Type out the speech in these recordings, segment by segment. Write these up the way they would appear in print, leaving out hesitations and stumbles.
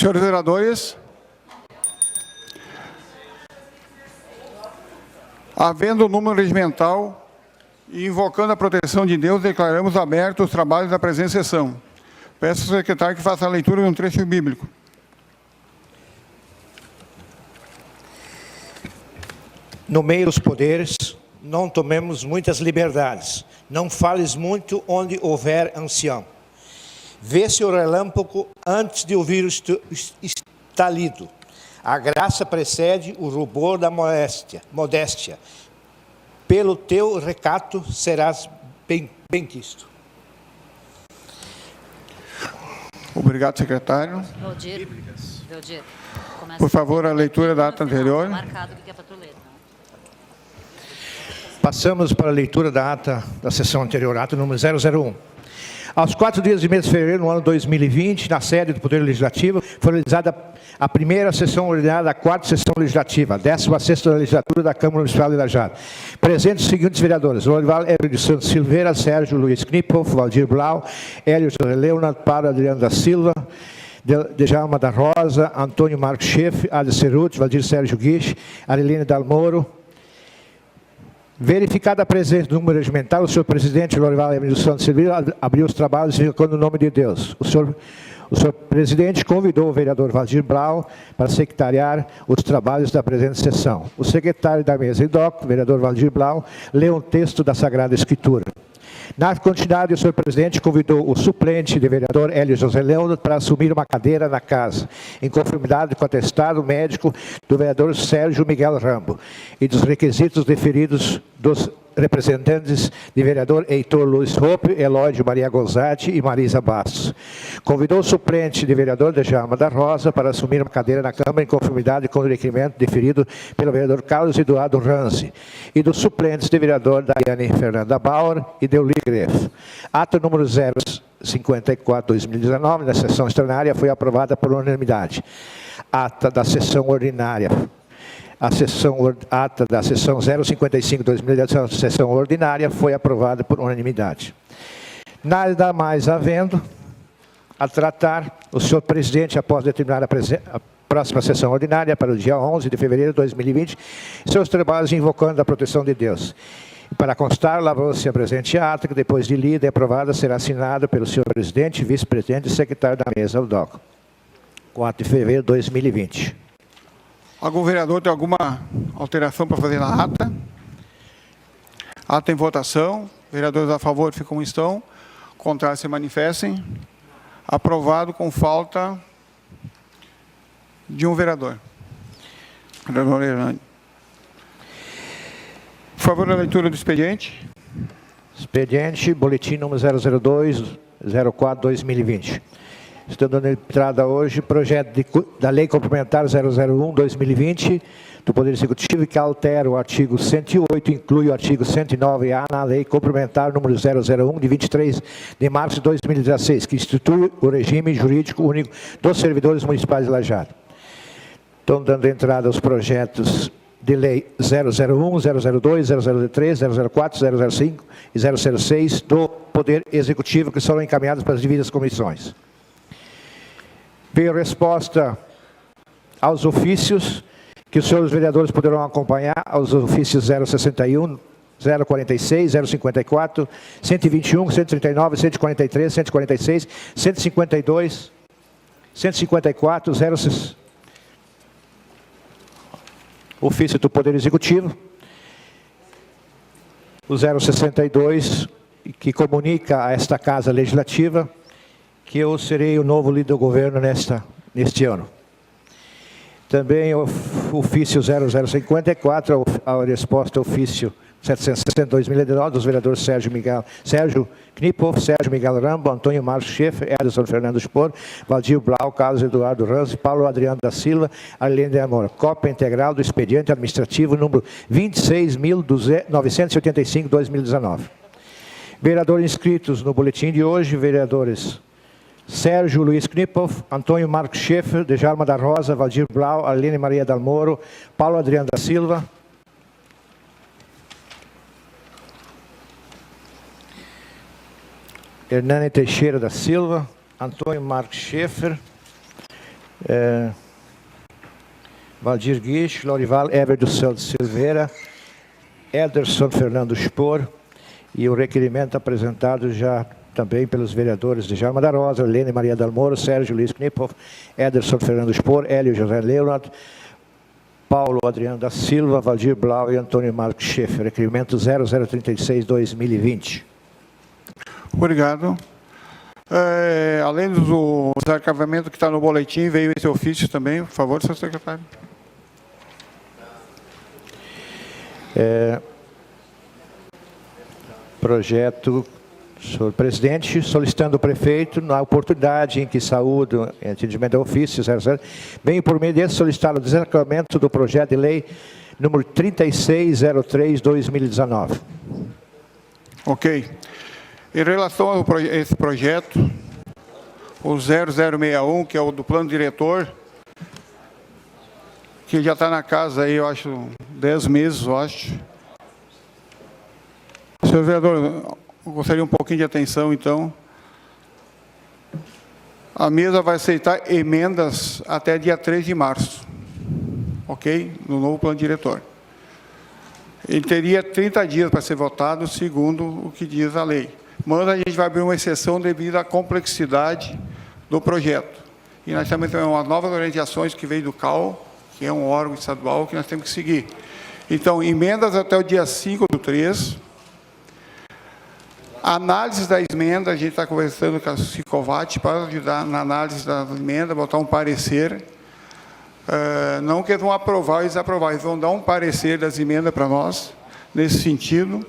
Senhores vereadores, havendo o número regimental e invocando a proteção de Deus, declaramos abertos os trabalhos da presente sessão. Peço ao secretário que faça a leitura de um trecho bíblico. No meio dos poderes, não tomemos muitas liberdades. Não fales muito onde houver ancião. Vê-se o relâmpago antes de ouvir o estalido. A graça precede o rubor da modéstia. Pelo teu recato serás benquisto. Obrigado, secretário. Valdir, Por favor, a leitura da ata anterior. Passamos para a leitura da ata da sessão anterior, ata número 001. Aos 4 dias de mês de fevereiro, no ano 2020, na sede do Poder Legislativo, foi realizada a primeira sessão ordinária da 4ª sessão legislativa, a 16ª legislatura da Câmara Municipal de Lajeado. Presentes os seguintes vereadores: Lorival Hélio de Santos Silveira, Sérgio Luiz Knipoff, Valdir Blau, Hélio José Leonard, Paulo Adriano da Silva, Djalma da Rosa, Antônio Marcos Schiff, Adi Ceruti, Valdir Sérgio Guiche, Arilene Dalmoro. Verificada a presença do número regimental, o senhor presidente Lorival Emílio Santos Silveira abriu os trabalhos invocando o nome de Deus. O senhor presidente convidou o vereador Valdir Blau para secretariar os trabalhos da presente sessão. O secretário da mesa e DOC, o vereador Valdir Blau, leu um texto da Sagrada Escritura. Na continuidade, o senhor presidente convidou o suplente de vereador Hélio José Leonard para assumir uma cadeira na casa, em conformidade com o atestado médico do vereador Sérgio Miguel Rambo e dos requisitos deferidos dos representantes de vereador Heitor Luiz Hope, Elódio Maria Gozatti e Marisa Bastos. Convidou o suplente de vereador Djalma da Rosa para assumir uma cadeira na Câmara em conformidade com o requerimento deferido pelo vereador Carlos Eduardo Ranzi e dos suplentes de vereador Daiane Fernanda Bauer e Deuli Greff. Ato número 054/2019, na sessão extraordinária, foi aprovada por unanimidade. Ata da sessão ordinária. Ata da sessão 055/2019, sessão ordinária, foi aprovada por unanimidade. Nada mais havendo a tratar, o senhor presidente, após determinar a próxima sessão ordinária para o dia 11 de fevereiro de 2020, seus trabalhos invocando a proteção de Deus. E para constar, lavrou-se a presente ata, que depois de lida e aprovada, será assinado pelo senhor presidente, vice-presidente e secretário da mesa, o DOC. 4 de fevereiro de 2020. Algum vereador tem alguma alteração para fazer na ata? Ata em votação. Vereadores a favor ficam como estão. Contrários se manifestem. Aprovado com falta de um vereador. Vereador Hernani. Por favor, a leitura do expediente. Expediente, boletim número 002/04/2020. Estou dando entrada hoje, projeto da Lei Complementar 001/2020, do Poder Executivo, que altera o artigo 108, inclui o artigo 109A na Lei Complementar número 001, de 23 de março de 2016, que institui o regime jurídico único dos servidores municipais de Lajeado. Estou dando entrada aos projetos de lei 001, 002, 003, 004, 005 e 006 do Poder Executivo, que serão encaminhados para as devidas comissões. Veio resposta aos ofícios, que os senhores vereadores poderão acompanhar, aos ofícios 061, 046, 054, 121, 139, 143, 146, 152, 154, 06. Ofício do Poder Executivo, o 062, que comunica a esta Casa Legislativa que eu serei o novo líder do governo neste ano. Também o ofício 0054, a resposta ao ofício 760/2019, dos vereadores Sérgio Knipoff, Sérgio Miguel Rambo, Antônio Marcos Schiff, Edson Fernando Spor, Valdir Blau, Carlos Eduardo Ranzi, Paulo Adriano da Silva, Arlene de Amor. Cópia integral do expediente administrativo número 26.985/2019. Vereadores inscritos no boletim de hoje, vereadores Sérgio Luiz Knipoff, Antônio Marcos Schiff, Djalma da Rosa, Valdir Blau, Arlene Maria Dalmoro, Paulo Adriano da Silva, Hernani Teixeira da Silva, Antônio Marcos Schiff, Valdir Guix, Lorival Ever dos Santos Silveira, Ederson Fernando Spor, e o requerimento apresentado já também pelos vereadores de Jalma da Rosa, Helene Maria Dalmoro, Sérgio Luiz Kniphoff, Ederson Fernando Spor, Hélio José Leonard, Paulo Adriano da Silva, Valdir Blau e Antônio Marcos Schaeffer. Requerimento 0036-2020. Obrigado. Além do desarquivamento que está no boletim, veio esse ofício também. Por favor, senhor secretário. Projeto, senhor presidente, solicitando ao prefeito, na oportunidade em que saúdo em atendimento ao ofício 00, venho por meio desse solicitar o desarquivamento do projeto de lei número 3603/2019. Ok. Em relação a esse projeto, o 0061, que é o do plano diretor, que já está na casa aí, eu acho, 10 meses, eu acho. Senhor vereador, eu gostaria um pouquinho de atenção, então. A mesa vai aceitar emendas até dia 3 de março, ok? No novo plano diretor. Ele teria 30 dias para ser votado, segundo o que diz a lei. Mas a gente vai abrir uma exceção devido à complexidade do projeto. E nós também temos umas novas orientações que veio do CAL, que é um órgão estadual que nós temos que seguir. Então, emendas até o dia 5/3. Análise da emenda, a gente está conversando com a Cicovat para ajudar na análise da emenda, botar um parecer. Não que eles vão aprovar ou desaprovar, eles vão dar um parecer das emendas para nós, nesse sentido.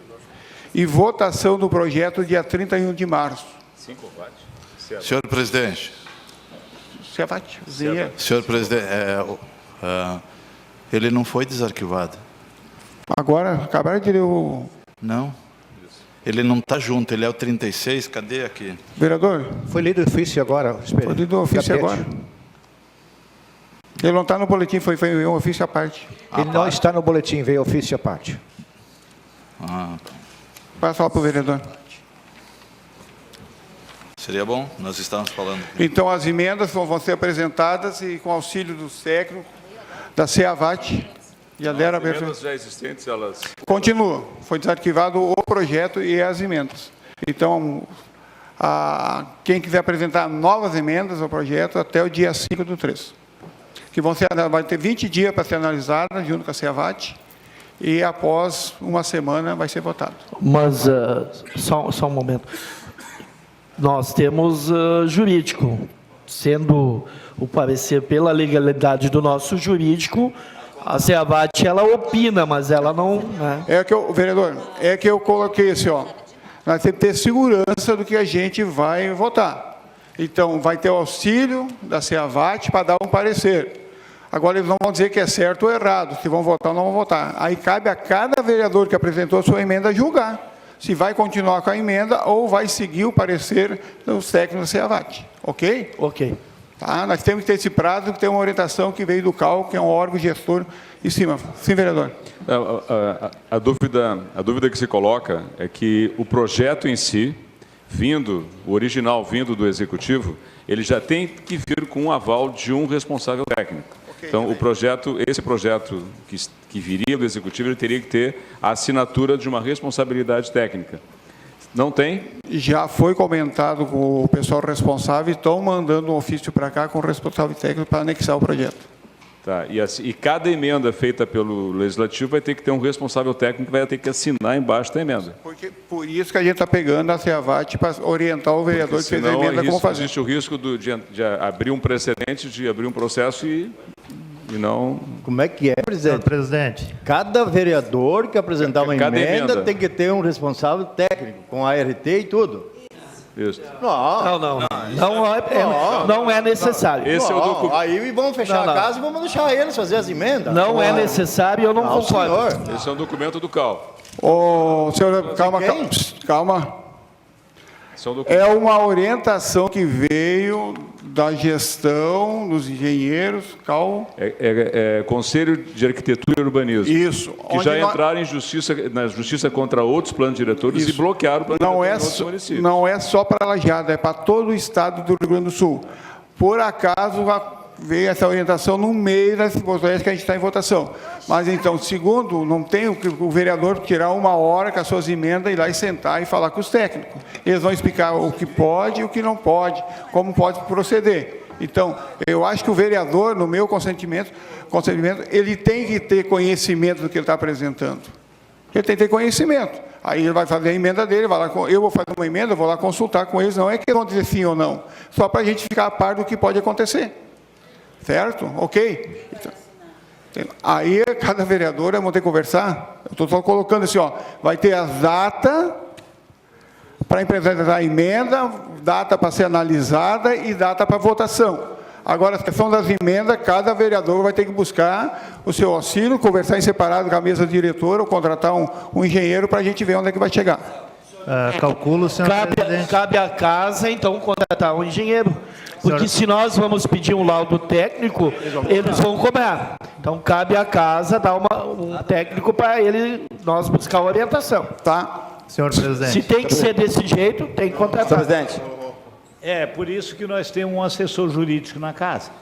E votação do projeto dia 31 de março. Senhor presidente. Senhor presidente, ele não foi desarquivado. Agora, acabaram de ler o... Não. Ele não está junto, ele é o 36, cadê aqui? Vereador? Foi lido o ofício agora. Foi lido o ofício agora. Ele não está no boletim, foi um ofício à parte. Ele não está no boletim, veio ofício à parte. Passa lá para o vereador. Seria bom, nós estamos falando. Então, as emendas vão ser apresentadas e com auxílio do técnico da CEAVAT. Já deram as emendas já existentes, elas... Continua. Foi desarquivado o projeto e as emendas. Então, quem quiser apresentar novas emendas ao projeto até o dia 5/3. Que vai ter 20 dias para ser analisada junto com a CEAVAT e após uma semana vai ser votado. Mas, só um momento. Nós temos jurídico. Sendo o parecer pela legalidade do nosso jurídico, a CEAVAT, ela opina, mas ela não... Né? Vereador, é que eu coloquei assim, ó, nós temos que ter segurança do que a gente vai votar. Então, vai ter o auxílio da CEAVAT para dar um parecer. Agora, eles não vão dizer que é certo ou errado, se vão votar ou não vão votar. Aí cabe a cada vereador que apresentou a sua emenda julgar se vai continuar com a emenda ou vai seguir o parecer dos técnicos da CEAVAT. Ok? Ok. Tá? Nós temos que ter esse prazo, que tem uma orientação que veio do CAL, que é um órgão gestor em cima. Sim, vereador. A dúvida que se coloca é que o projeto em si, o original vindo do Executivo, ele já tem que vir com um aval de um responsável técnico. Okay, então, esse projeto que viria do Executivo, ele teria que ter a assinatura de uma responsabilidade técnica. Não tem? Já foi comentado com o pessoal responsável e estão mandando um ofício para cá com o responsável técnico para anexar o projeto. Tá, e cada emenda feita pelo Legislativo vai ter que ter um responsável técnico que vai ter que assinar embaixo da emenda. Por isso que a gente está pegando a CEAVAT para orientar o vereador que fez a emenda como fazer. Existe o risco de abrir um precedente, de abrir um processo e não... Como é que é, presidente? Presidente. Cada vereador que apresentar uma emenda tem que ter um responsável técnico, com ART e tudo. Isso. Não é necessário. Esse é o documento. Aí vamos fechar a casa e vamos deixar eles fazer as emendas. Não é necessário, eu não concordo. Senhor. Esse é um documento do CAL. Senhor, calma. É uma orientação que veio da gestão, dos engenheiros, CAL. Conselho de Arquitetura e Urbanismo. Isso. Que já entraram na justiça contra outros planos diretores. Isso. E bloquearam o plano diretor em outros municípios. Não é só para Lajeado, é para todo o estado do Rio Grande do Sul. Por acaso, veio essa orientação no meio das propostas que a gente está em votação. Mas, então, segundo, não tem o vereador tirar 1 hora com as suas emendas, ir lá e sentar e falar com os técnicos. Eles vão explicar o que pode e o que não pode, como pode proceder. Então, eu acho que o vereador, no meu consentimento, ele tem que ter conhecimento do que ele está apresentando. Ele tem que ter conhecimento. Aí ele vai fazer a emenda dele, vai lá, eu vou fazer uma emenda, vou lá consultar com eles, não é que eles vão dizer sim ou não, só para a gente ficar a par do que pode acontecer. Certo? Ok? Então, aí cada vereador vai ter que conversar, eu estou só colocando assim, ó, vai ter as datas para apresentar a emenda, data para ser analisada e data para votação. Agora, a questão das emendas, cada vereador vai ter que buscar o seu auxílio, conversar em separado com a mesa diretora ou contratar um engenheiro para a gente ver onde é que vai chegar. Calculo, senhor presidente. Cabe à casa, então, contratar um engenheiro. Porque se nós vamos pedir um laudo técnico, eles vão cobrar. Então, cabe à casa dar um técnico para nós buscar orientação. Tá? Senhor presidente. Se tem que ser desse jeito, tem que contratar. Senhor presidente. É, por isso que nós temos um assessor jurídico na casa.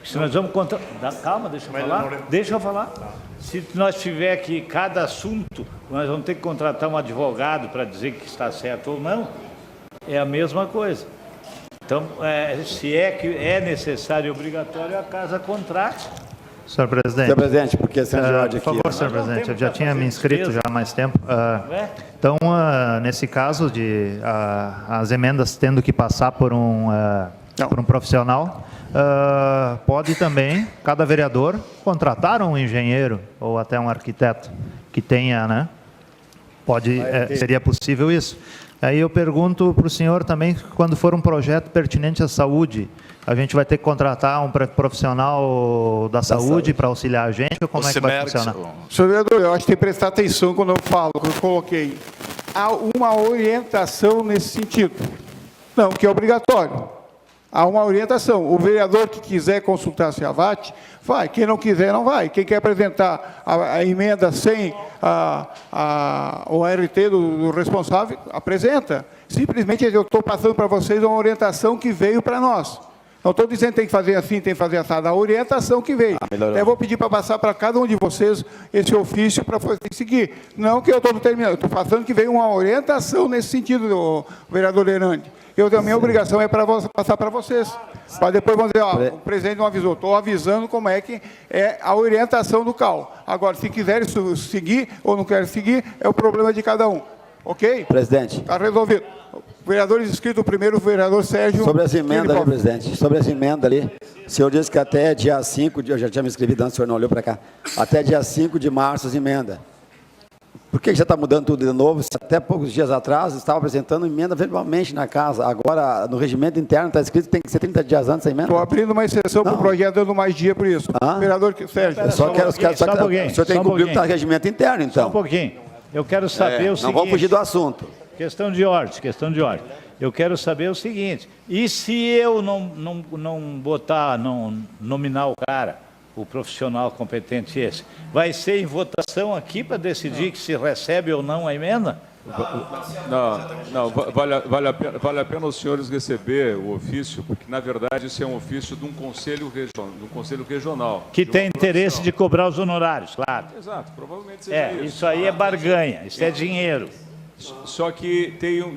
Se nós vamos contratar... Calma, deixa eu falar. Deixa eu falar. Se nós tiver aqui cada assunto, nós vamos ter que contratar um advogado para dizer que está certo ou não, é a mesma coisa. Então, se é que é necessário e obrigatório, a casa contrate. Senhor presidente. Senhor presidente, porque senhor Jorge aqui... Por favor, senhor presidente, eu já tinha me inscrito já há mais tempo. Então, nesse caso de as emendas tendo que passar por um profissional, pode também cada vereador contratar um engenheiro ou até um arquiteto que tenha, né? Seria possível isso. Aí eu pergunto para o senhor também, quando for um projeto pertinente à saúde, a gente vai ter que contratar um profissional da saúde para auxiliar a gente, ou como é que vai funcionar? Senhor vereador, eu acho que tem que prestar atenção quando eu falo, quando eu coloquei. Há uma orientação nesse sentido. Não, que é obrigatório. Há uma orientação. O vereador que quiser consultar a CEAVAT, vai. Quem não quiser, não vai. Quem quer apresentar a emenda sem o RT do responsável, apresenta. Simplesmente eu estou passando para vocês uma orientação que veio para nós. Não estou dizendo que tem que fazer assim, tem que fazer assado. A orientação que veio. Eu vou pedir para passar para cada um de vocês esse ofício para vocês seguir. Não que eu estou terminando, estou passando que veio uma orientação nesse sentido, vereador Hernandes. A minha obrigação é para passar para vocês. Para depois vão dizer, o presidente não avisou. Estou avisando como é que é a orientação do CAL. Agora, se quiserem seguir ou não querem seguir, é o problema de cada um. Ok? Presidente. Está resolvido. Vereadores inscritos, primeiro o vereador Sérgio... Sobre as emendas ali, presidente, sobre as emendas ali, o senhor disse que até dia 5, eu já tinha me inscrevido antes, o senhor não olhou para cá, até dia 5 de março as emendas. Por que já está mudando tudo de novo? Até poucos dias atrás estava apresentando emenda verbalmente na casa, agora no regimento interno está escrito que tem que ser 30 dias antes a emenda? Estou abrindo uma exceção para o projeto, dando mais dia por isso. Vereador Sérgio... Eu só quero... o senhor tem que cumprir o que está no regimento interno, então. Só um pouquinho. Eu quero saber o seguinte... Não vamos fugir do assunto. Questão de ordem. Eu quero saber o seguinte, e se eu não botar, não nominar o cara, o profissional competente esse, vai ser em votação aqui para decidir que se recebe ou não a emenda? Não, vale a pena os senhores receber o ofício, porque na verdade isso é um ofício de um conselho regional. Que tem interesse de cobrar os honorários, claro. Exato, provavelmente seja isso. Isso aí é barganha, isso é dinheiro. Só que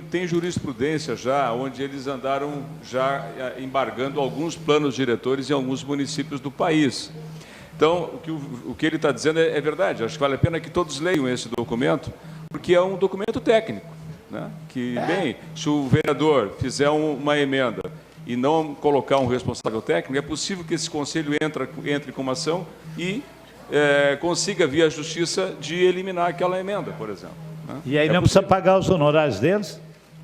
tem jurisprudência já, onde eles andaram já embargando alguns planos diretores em alguns municípios do país. Então, o que ele está dizendo é verdade. Acho que vale a pena que todos leiam esse documento, porque é um documento técnico, né? Que, bem, se o vereador fizer uma emenda e não colocar um responsável técnico, é possível que esse conselho entre com uma ação e consiga, via justiça, de eliminar aquela emenda, por exemplo. Né? E aí não precisa pagar os honorários deles?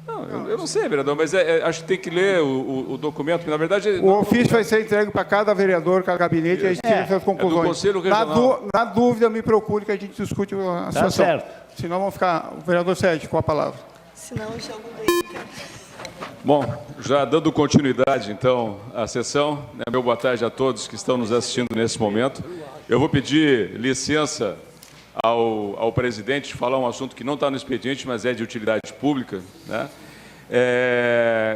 Não, eu não sei, vereador, mas acho que tem que ler o documento, porque na verdade... O ofício vai ser entregue para cada vereador, cada gabinete, e a gente tira essas conclusões. É do Conselho Regional. Na dúvida, me procure que a gente discute a situação. Certo. Senão vamos ficar... O vereador Sérgio, com a palavra. Senão o jogo do Inter. Bom, já dando continuidade, então, à sessão, né, meu boa tarde a todos que estão nos assistindo nesse momento. Eu vou pedir licença ao presidente falar um assunto que não está no expediente, mas é de utilidade pública, né?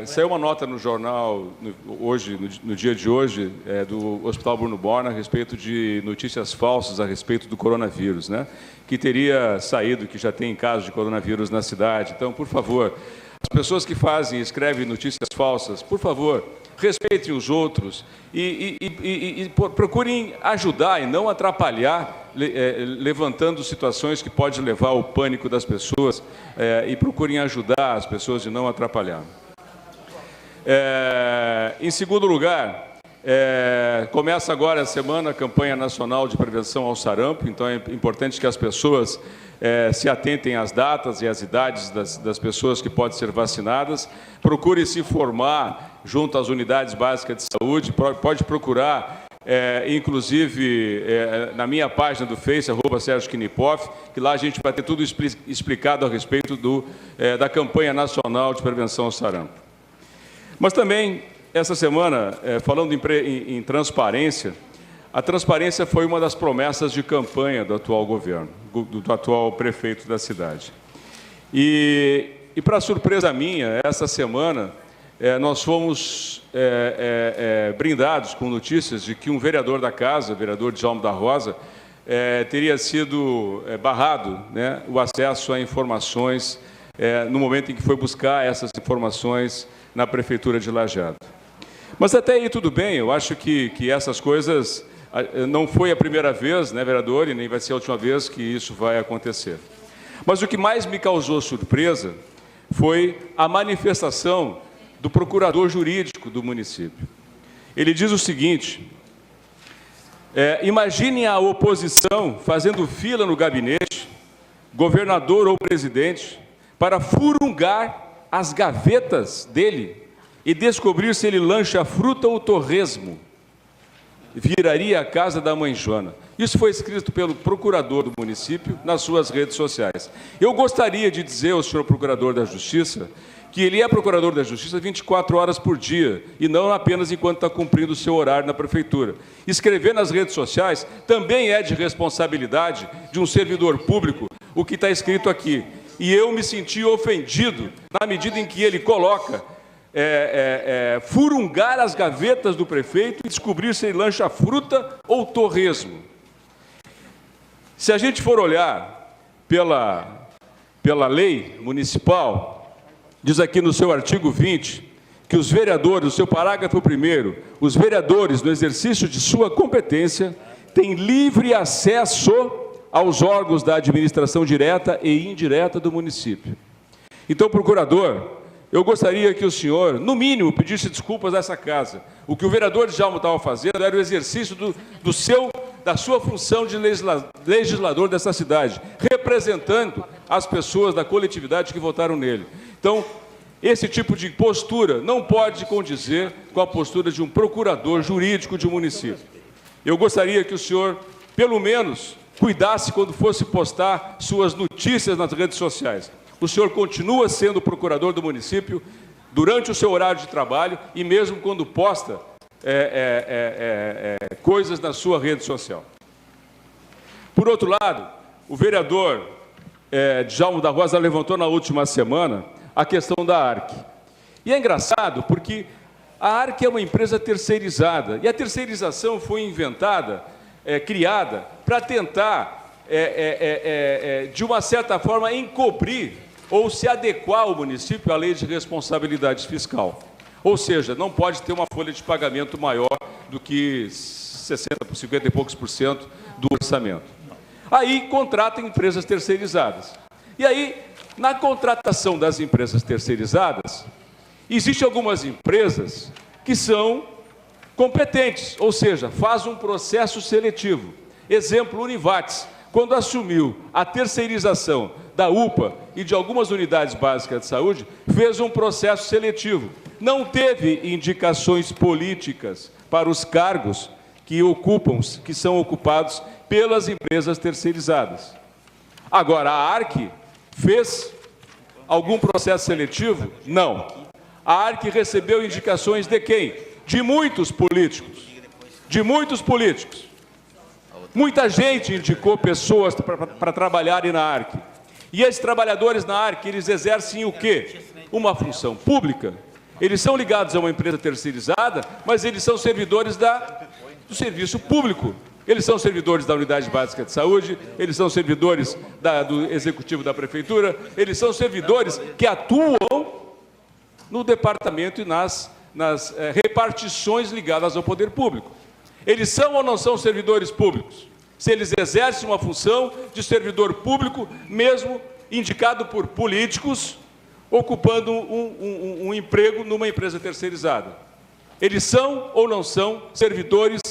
Saiu uma nota no jornal, no dia de hoje, do Hospital Bruno Borna, a respeito de notícias falsas a respeito do coronavírus, né? Que teria saído, que já tem casos de coronavírus na cidade. Então, por favor, as pessoas que escrevem notícias falsas, por favor, respeitem os outros e procurem ajudar e não atrapalhar, levantando situações que podem levar ao pânico das pessoas, e procurem ajudar as pessoas e não atrapalhar. Em segundo lugar, começa agora a Semana a Campanha Nacional de Prevenção ao Sarampo, então é importante que as pessoas se atentem às datas e às idades das pessoas que podem ser vacinadas. Procure se informar junto às unidades básicas de saúde, pode procurar, inclusive, na minha página do Face, @SérgioKniphoff, que lá a gente vai ter tudo explicado a respeito da campanha nacional de prevenção ao sarampo. Mas também, essa semana, falando em transparência, a transparência foi uma das promessas de campanha do atual governo, do atual prefeito da cidade. E para surpresa minha, essa semana, nós fomos brindados com notícias de que um vereador da casa, o vereador Djalma da Rosa, teria sido barrado, né, o acesso a informações no momento em que foi buscar essas informações na Prefeitura de Lajeado. Mas até aí tudo bem, eu acho que essas coisas... Não foi a primeira vez, né, vereador, e nem vai ser a última vez que isso vai acontecer. Mas o que mais me causou surpresa foi a manifestação do procurador jurídico do município. Ele diz o seguinte: imaginem a oposição fazendo fila no gabinete, governador ou presidente, para furungar as gavetas dele e descobrir se ele lancha fruta ou torresmo. Viraria a casa da mãe Joana. Isso foi escrito pelo procurador do município nas suas redes sociais. Eu gostaria de dizer ao senhor procurador da Justiça que ele é procurador da Justiça 24 horas por dia, e não apenas enquanto está cumprindo o seu horário na Prefeitura. Escrever nas redes sociais também é de responsabilidade de um servidor público, o que está escrito aqui. E eu me senti ofendido na medida em que ele coloca furungar as gavetas do prefeito e descobrir se ele lancha fruta ou torresmo. Se a gente for olhar pela lei municipal, diz aqui no seu artigo 20, que os vereadores, no seu parágrafo 1º, os vereadores, no exercício de sua competência, têm livre acesso aos órgãos da administração direta e indireta do município. Então, procurador, eu gostaria que o senhor, no mínimo, pedisse desculpas a essa casa. O que o vereador Djalma estava fazendo era o exercício da sua função de legislador dessa cidade, representando as pessoas da coletividade que votaram nele. Então, esse tipo de postura não pode condizer com a postura de um procurador jurídico de um município. Eu gostaria que o senhor, pelo menos, cuidasse quando fosse postar suas notícias nas redes sociais. O senhor continua sendo procurador do município durante o seu horário de trabalho e mesmo quando posta coisas na sua rede social. Por outro lado, o vereador Djalma da Rosa levantou na última semana a questão da ARC. E é engraçado porque a ARC é uma empresa terceirizada e a terceirização foi inventada, criada para tentar, de uma certa forma, encobrir ou se adequar ao município à lei de responsabilidade fiscal. Ou seja, não pode ter uma folha de pagamento maior do que 50 e poucos % do orçamento. Aí contrata empresas terceirizadas. E aí, na contratação das empresas terceirizadas, existem algumas empresas que são competentes, ou seja, faz um processo seletivo. Exemplo, Univates, quando assumiu a terceirização da UPA e de algumas unidades básicas de saúde, fez um processo seletivo. Não teve indicações políticas para os cargos que são ocupados pelas empresas terceirizadas. Agora, a ARC fez algum processo seletivo? Não. A ARC recebeu indicações de quem? De muitos políticos. De muitos políticos. Muita gente indicou pessoas para trabalharem na ARC. E esses trabalhadores na ARC, eles exercem o quê? Uma função pública. Eles são ligados a uma empresa terceirizada, mas eles são servidores do serviço público. Eles são servidores da Unidade Básica de Saúde, eles são servidores do Executivo da Prefeitura, eles são servidores que atuam no departamento e nas repartições ligadas ao poder público. Eles são ou não são servidores públicos? Se eles exercem uma função de servidor público, mesmo indicado por políticos, ocupando um emprego numa empresa terceirizada. Eles são ou não são servidores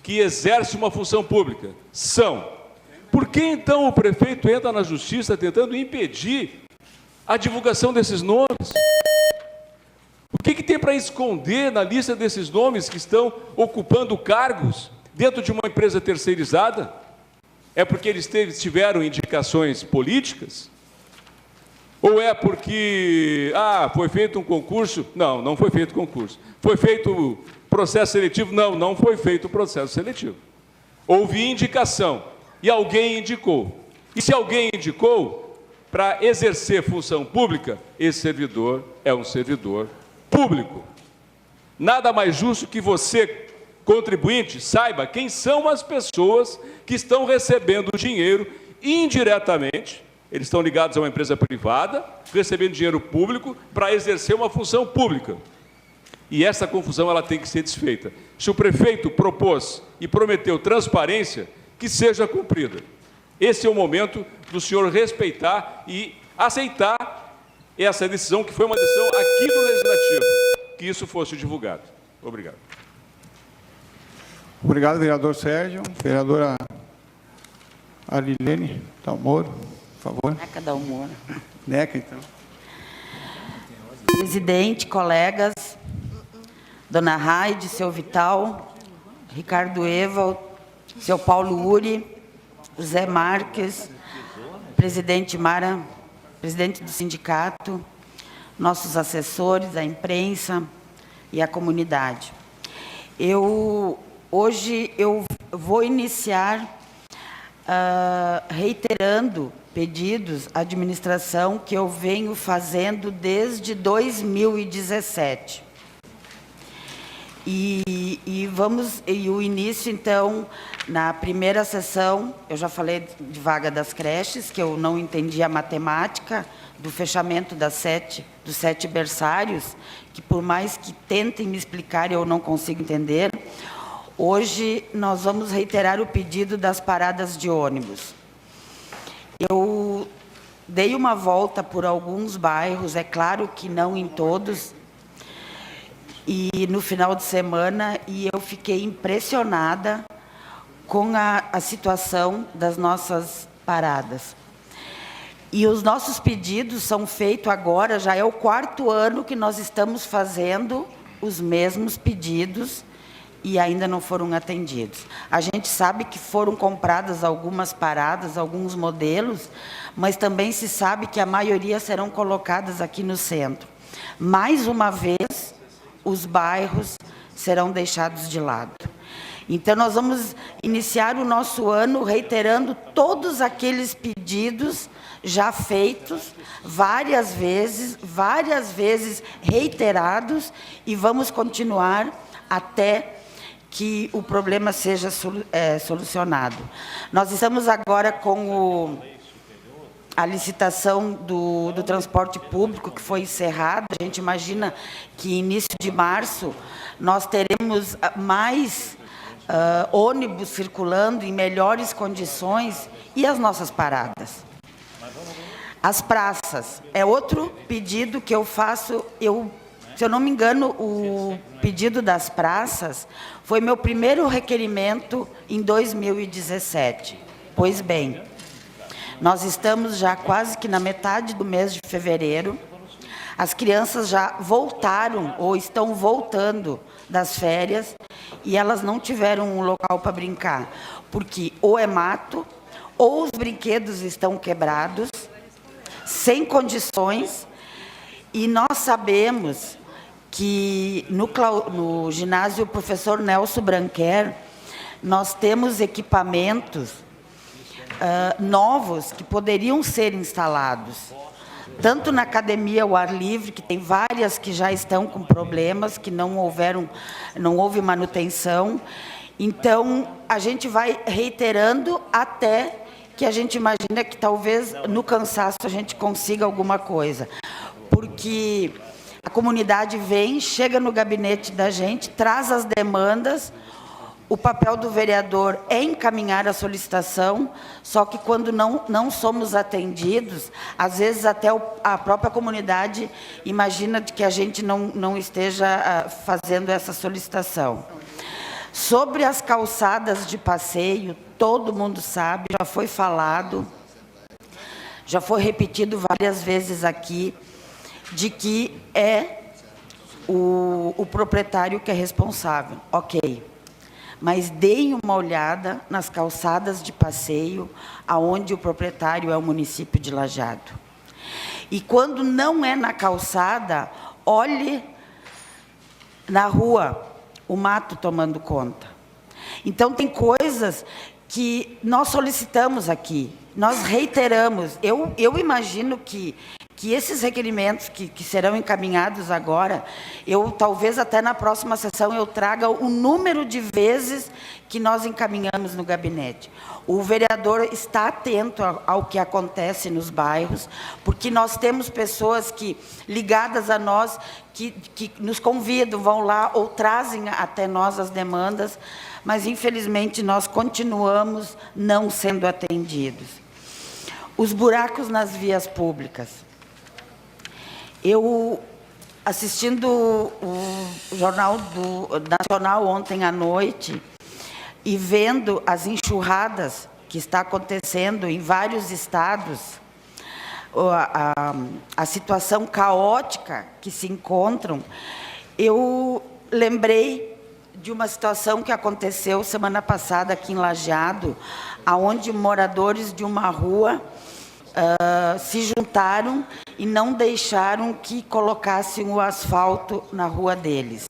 que exercem uma função pública? São. Por que, então, o prefeito entra na justiça tentando impedir a divulgação desses nomes? O que tem para esconder na lista desses nomes que estão ocupando cargos dentro de uma empresa terceirizada? É porque eles tiveram indicações políticas? Ou é porque, foi feito um concurso? Não, não foi feito concurso. Foi feito processo seletivo? Não, não foi feito processo seletivo. Houve indicação e alguém indicou. E se alguém indicou, para exercer função pública, esse servidor é um servidor público. Nada mais justo que você, contribuinte, saiba quem são as pessoas que estão recebendo dinheiro indiretamente. Eles estão ligados a uma empresa privada, recebendo dinheiro público para exercer uma função pública. E essa confusão ela tem que ser desfeita. Se o prefeito propôs e prometeu transparência, que seja cumprida. Esse é o momento do senhor respeitar e aceitar essa decisão, que foi uma decisão aqui do Legislativo, que isso fosse divulgado. Obrigado. Obrigado, vereador Sérgio. Vereadora Arilene Dalmoro, por favor. Neca Dalmoro. Neca, então. Presidente, colegas, dona Raide, seu Vital, Ricardo Eva, seu Paulo Uri, José Marques, presidente Mara, presidente do sindicato, nossos assessores, a imprensa e a comunidade. Hoje eu vou iniciar reiterando pedidos à administração que eu venho fazendo desde 2017. E o início, então, na primeira sessão, eu já falei de vaga das creches, que eu não entendi a matemática do fechamento dos 7 berçários, que por mais que tentem me explicar, eu não consigo entender. Hoje, nós vamos reiterar o pedido das paradas de ônibus. Eu dei uma volta por alguns bairros, é claro que não em todos, e no final de semana, e eu fiquei impressionada com a situação das nossas paradas. E os nossos pedidos são feitos agora, já é o 4º ano que nós estamos fazendo os mesmos pedidos e ainda não foram atendidos. A gente sabe que foram compradas algumas paradas, alguns modelos, mas também se sabe que a maioria serão colocadas aqui no centro. Mais uma vez, os bairros serão deixados de lado. Então, nós vamos iniciar o nosso ano reiterando todos aqueles pedidos já feitos várias vezes reiterados, e vamos continuar até que o problema seja solucionado. Nós estamos agora com a licitação do transporte público, que foi encerrada. A gente imagina que início de março nós teremos mais ônibus circulando em melhores condições, e as nossas paradas. As praças é outro pedido que eu faço. Se eu não me engano, o pedido das praças foi meu primeiro requerimento em 2017. Pois bem, nós estamos já quase que na metade do mês de fevereiro. As crianças já voltaram ou estão voltando das férias e elas não tiveram um local para brincar, porque ou é mato, ou os brinquedos estão quebrados, sem condições. E nós sabemos que no ginásio Professor Nelson Branquer, nós temos equipamentos novos que poderiam ser instalados. Tanto na academia ao ar livre, que tem várias que já estão com problemas, que não houve manutenção. Então, a gente vai reiterando até que a gente imagina que talvez no cansaço a gente consiga alguma coisa. Porque a comunidade vem, chega no gabinete da gente, traz as demandas. O papel do vereador é encaminhar a solicitação, só que quando não somos atendidos, às vezes até a própria comunidade imagina que a gente não esteja fazendo essa solicitação. Sobre as calçadas de passeio, todo mundo sabe, já foi falado, já foi repetido várias vezes aqui, de que é o proprietário que é responsável. Ok. Mas deem uma olhada nas calçadas de passeio, aonde o proprietário é o município de Lajeado. E quando não é na calçada, olhe na rua, o mato tomando conta. Então, tem coisas que nós solicitamos aqui, nós reiteramos. Eu imagino que esses requerimentos que serão encaminhados agora, talvez até na próxima sessão eu traga o número de vezes que nós encaminhamos no gabinete. O vereador está atento ao que acontece nos bairros, porque nós temos pessoas ligadas a nós, que nos convidam, vão lá ou trazem até nós as demandas, mas infelizmente nós continuamos não sendo atendidos. Os buracos nas vias públicas. Eu, assistindo o Jornal Nacional ontem à noite e vendo as enxurradas que está acontecendo em vários estados, a situação caótica que se encontram, eu lembrei de uma situação que aconteceu semana passada aqui em Lajeado, onde moradores de uma rua se juntaram e não deixaram que colocassem o asfalto na rua deles.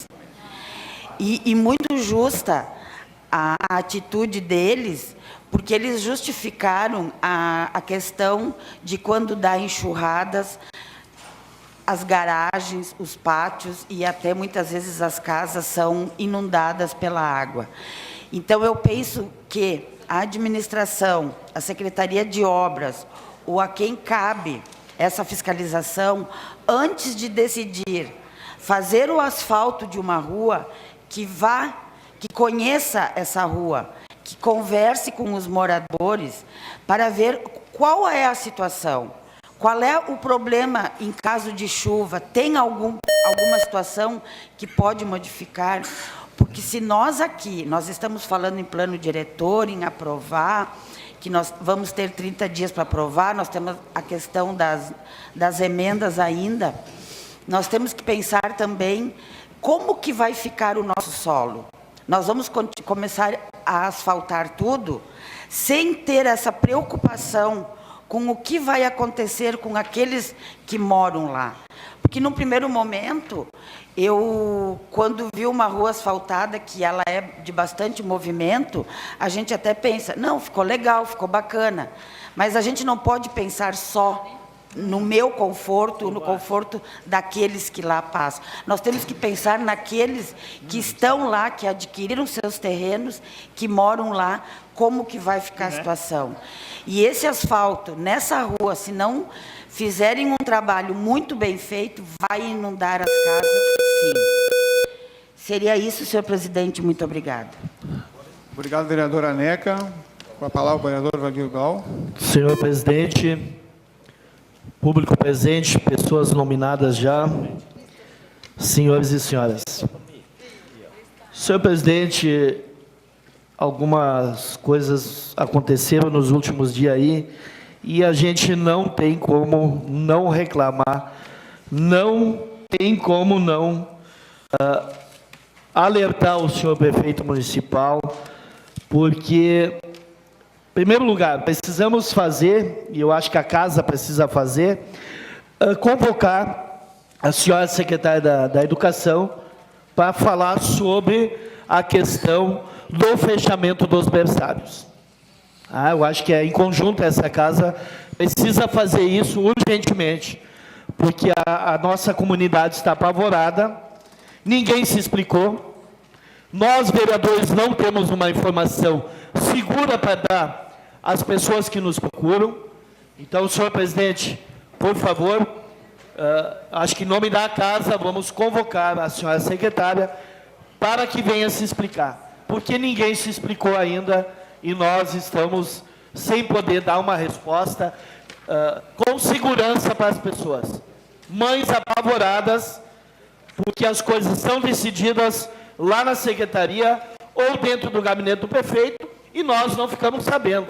E muito justa a atitude deles, porque eles justificaram a questão de quando dá enxurradas, as garagens, os pátios e até muitas vezes as casas são inundadas pela água. Então, eu penso que a administração, a Secretaria de Obras, ou a quem cabe essa fiscalização, antes de decidir fazer o asfalto de uma rua, que conheça essa rua, que converse com os moradores, para ver qual é a situação, qual é o problema em caso de chuva, tem alguma situação que pode modificar, porque se nós estamos falando em plano diretor, em aprovar, que nós vamos ter 30 dias para aprovar, nós temos a questão das emendas ainda, nós temos que pensar também como que vai ficar o nosso solo. Nós vamos começar a asfaltar tudo sem ter essa preocupação com o que vai acontecer com aqueles que moram lá. Porque, no primeiro momento, quando vi uma rua asfaltada, que ela é de bastante movimento, a gente até pensa, não, ficou legal, ficou bacana. Mas a gente não pode pensar só no meu conforto, no conforto daqueles que lá passam. Nós temos que pensar naqueles que estão lá, que adquiriram seus terrenos, que moram lá, como que vai ficar a situação. E esse asfalto, nessa rua, se não fizerem um trabalho muito bem feito, vai inundar as casas, sim. Seria isso, senhor presidente. Muito obrigada. Obrigado, vereadora Neca. Com a palavra, o vereador Valdir Gal. Senhor presidente, público presente, pessoas nominadas já, senhores e senhoras. Senhor presidente, algumas coisas aconteceram nos últimos dias aí, e a gente não tem como não reclamar, não tem como não alertar o senhor prefeito municipal, porque, em primeiro lugar, precisamos fazer, e eu acho que a casa precisa fazer, convocar a senhora secretária da Educação para falar sobre a questão do fechamento dos berçários. Eu acho que em conjunto essa casa precisa fazer isso urgentemente, porque a nossa comunidade está apavorada, ninguém se explicou, nós, vereadores, não temos uma informação segura para dar às pessoas que nos procuram. Então, senhor presidente, por favor, acho que em nome da casa, vamos convocar a senhora secretária para que venha se explicar, porque ninguém se explicou ainda e nós estamos sem poder dar uma resposta com segurança para as pessoas. Mães apavoradas, porque as coisas são decididas lá na secretaria ou dentro do gabinete do prefeito e nós não ficamos sabendo.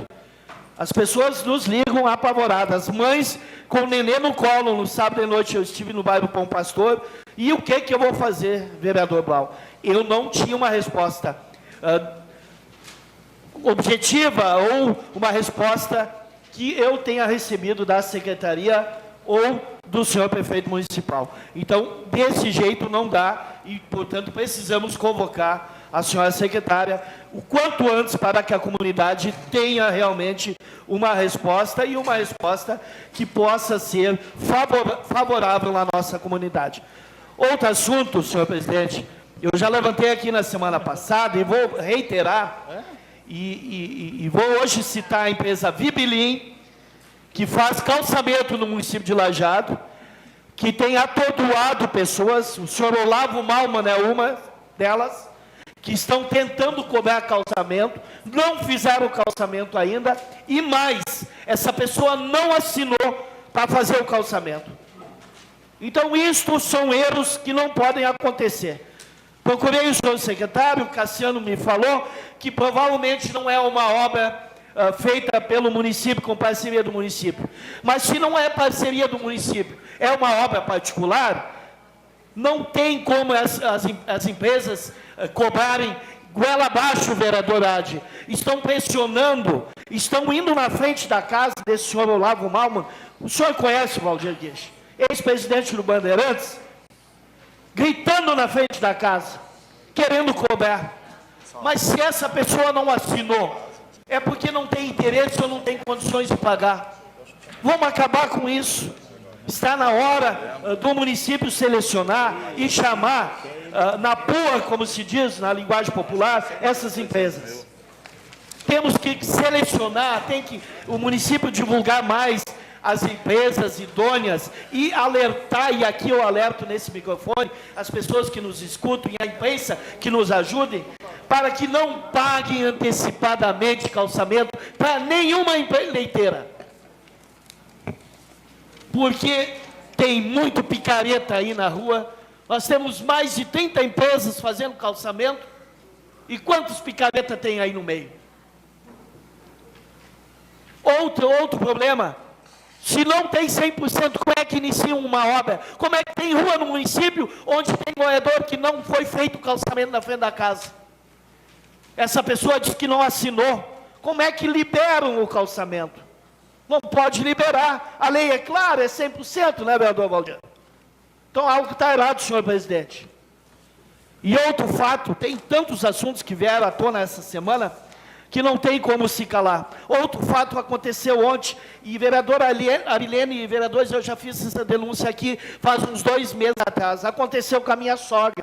As pessoas nos ligam apavoradas, mães com o nenê no colo. No sábado de noite eu estive no bairro Bom Pastor, e o que eu vou fazer, vereador Blau? Eu não tinha uma resposta objetiva ou uma resposta que eu tenha recebido da secretaria ou do senhor prefeito municipal. Então, desse jeito não dá e, portanto, precisamos convocar a senhora secretária o quanto antes para que a comunidade tenha realmente uma resposta e uma resposta que possa ser favorável à nossa comunidade. Outro assunto, senhor presidente, eu já levantei aqui na semana passada e vou reiterar, e vou hoje citar a empresa Vibilim, que faz calçamento no município de Lajeado, que tem atordoado pessoas. O senhor Olavo Malman é uma delas, que estão tentando cobrar calçamento, não fizeram o calçamento ainda, e mais, essa pessoa não assinou para fazer o calçamento. Então, isto são erros que não podem acontecer. Procurei o senhor secretário, o Cassiano me falou que provavelmente não é uma obra feita pelo município, com parceria do município. Mas se não é parceria do município, é uma obra particular, não tem como as empresas cobrarem goela abaixo, vereador Adi. Estão pressionando, estão indo na frente da casa desse senhor Olavo Malman. O senhor conhece o Valdir Guiche, ex-presidente do Bandeirantes, gritando na frente da casa, querendo cobrar. Mas se essa pessoa não assinou, é porque não tem interesse ou não tem condições de pagar. Vamos acabar com isso. Está na hora do município selecionar e chamar na pua, como se diz na linguagem popular, essas empresas. Temos que selecionar, tem que o município divulgar mais as empresas idôneas e alertar, e aqui eu alerto nesse microfone, as pessoas que nos escutam e a imprensa que nos ajudem, para que não paguem antecipadamente calçamento para nenhuma leiteira. Porque tem muito picareta aí na rua. Nós temos mais de 30 empresas fazendo calçamento. E quantos picareta tem aí no meio? Outro problema. Se não tem 100%, como é que iniciam uma obra? Como é que tem rua no município onde tem morador que não foi feito o calçamento na frente da casa? Essa pessoa diz que não assinou. Como é que liberam o calçamento? Não pode liberar. A lei é clara, é 100%, né, vereador Valdir? Então, algo está errado, senhor presidente. E outro fato, tem tantos assuntos que vieram à tona essa semana, que não tem como se calar. Outro fato aconteceu ontem, e vereadora Arilene e vereadores, eu já fiz essa denúncia aqui faz uns 2 meses atrás. Aconteceu com a minha sogra.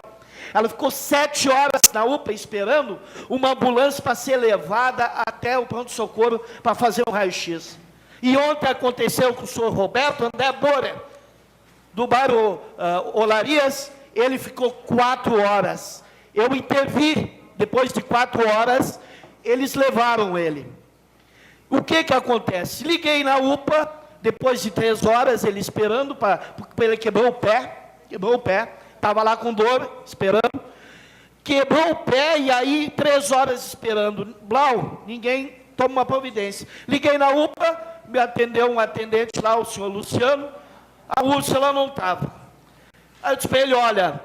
Ela ficou 7 horas na UPA esperando uma ambulância para ser levada até o pronto-socorro para fazer um raio-x. E ontem aconteceu com o senhor Roberto André Borer, do bairro Olarias. Ele ficou 4 horas. Eu intervi, depois de 4 horas, eles levaram ele. O que acontece? Liguei na UPA, depois de 3 horas, ele esperando, porque ele quebrou o pé, estava lá com dor, esperando, quebrou o pé, e aí 3 horas esperando. Blau, ninguém toma uma providência. Liguei na UPA, me atendeu um atendente lá, o senhor Luciano, a Úrsula não estava. Aí eu disse para ele, olha,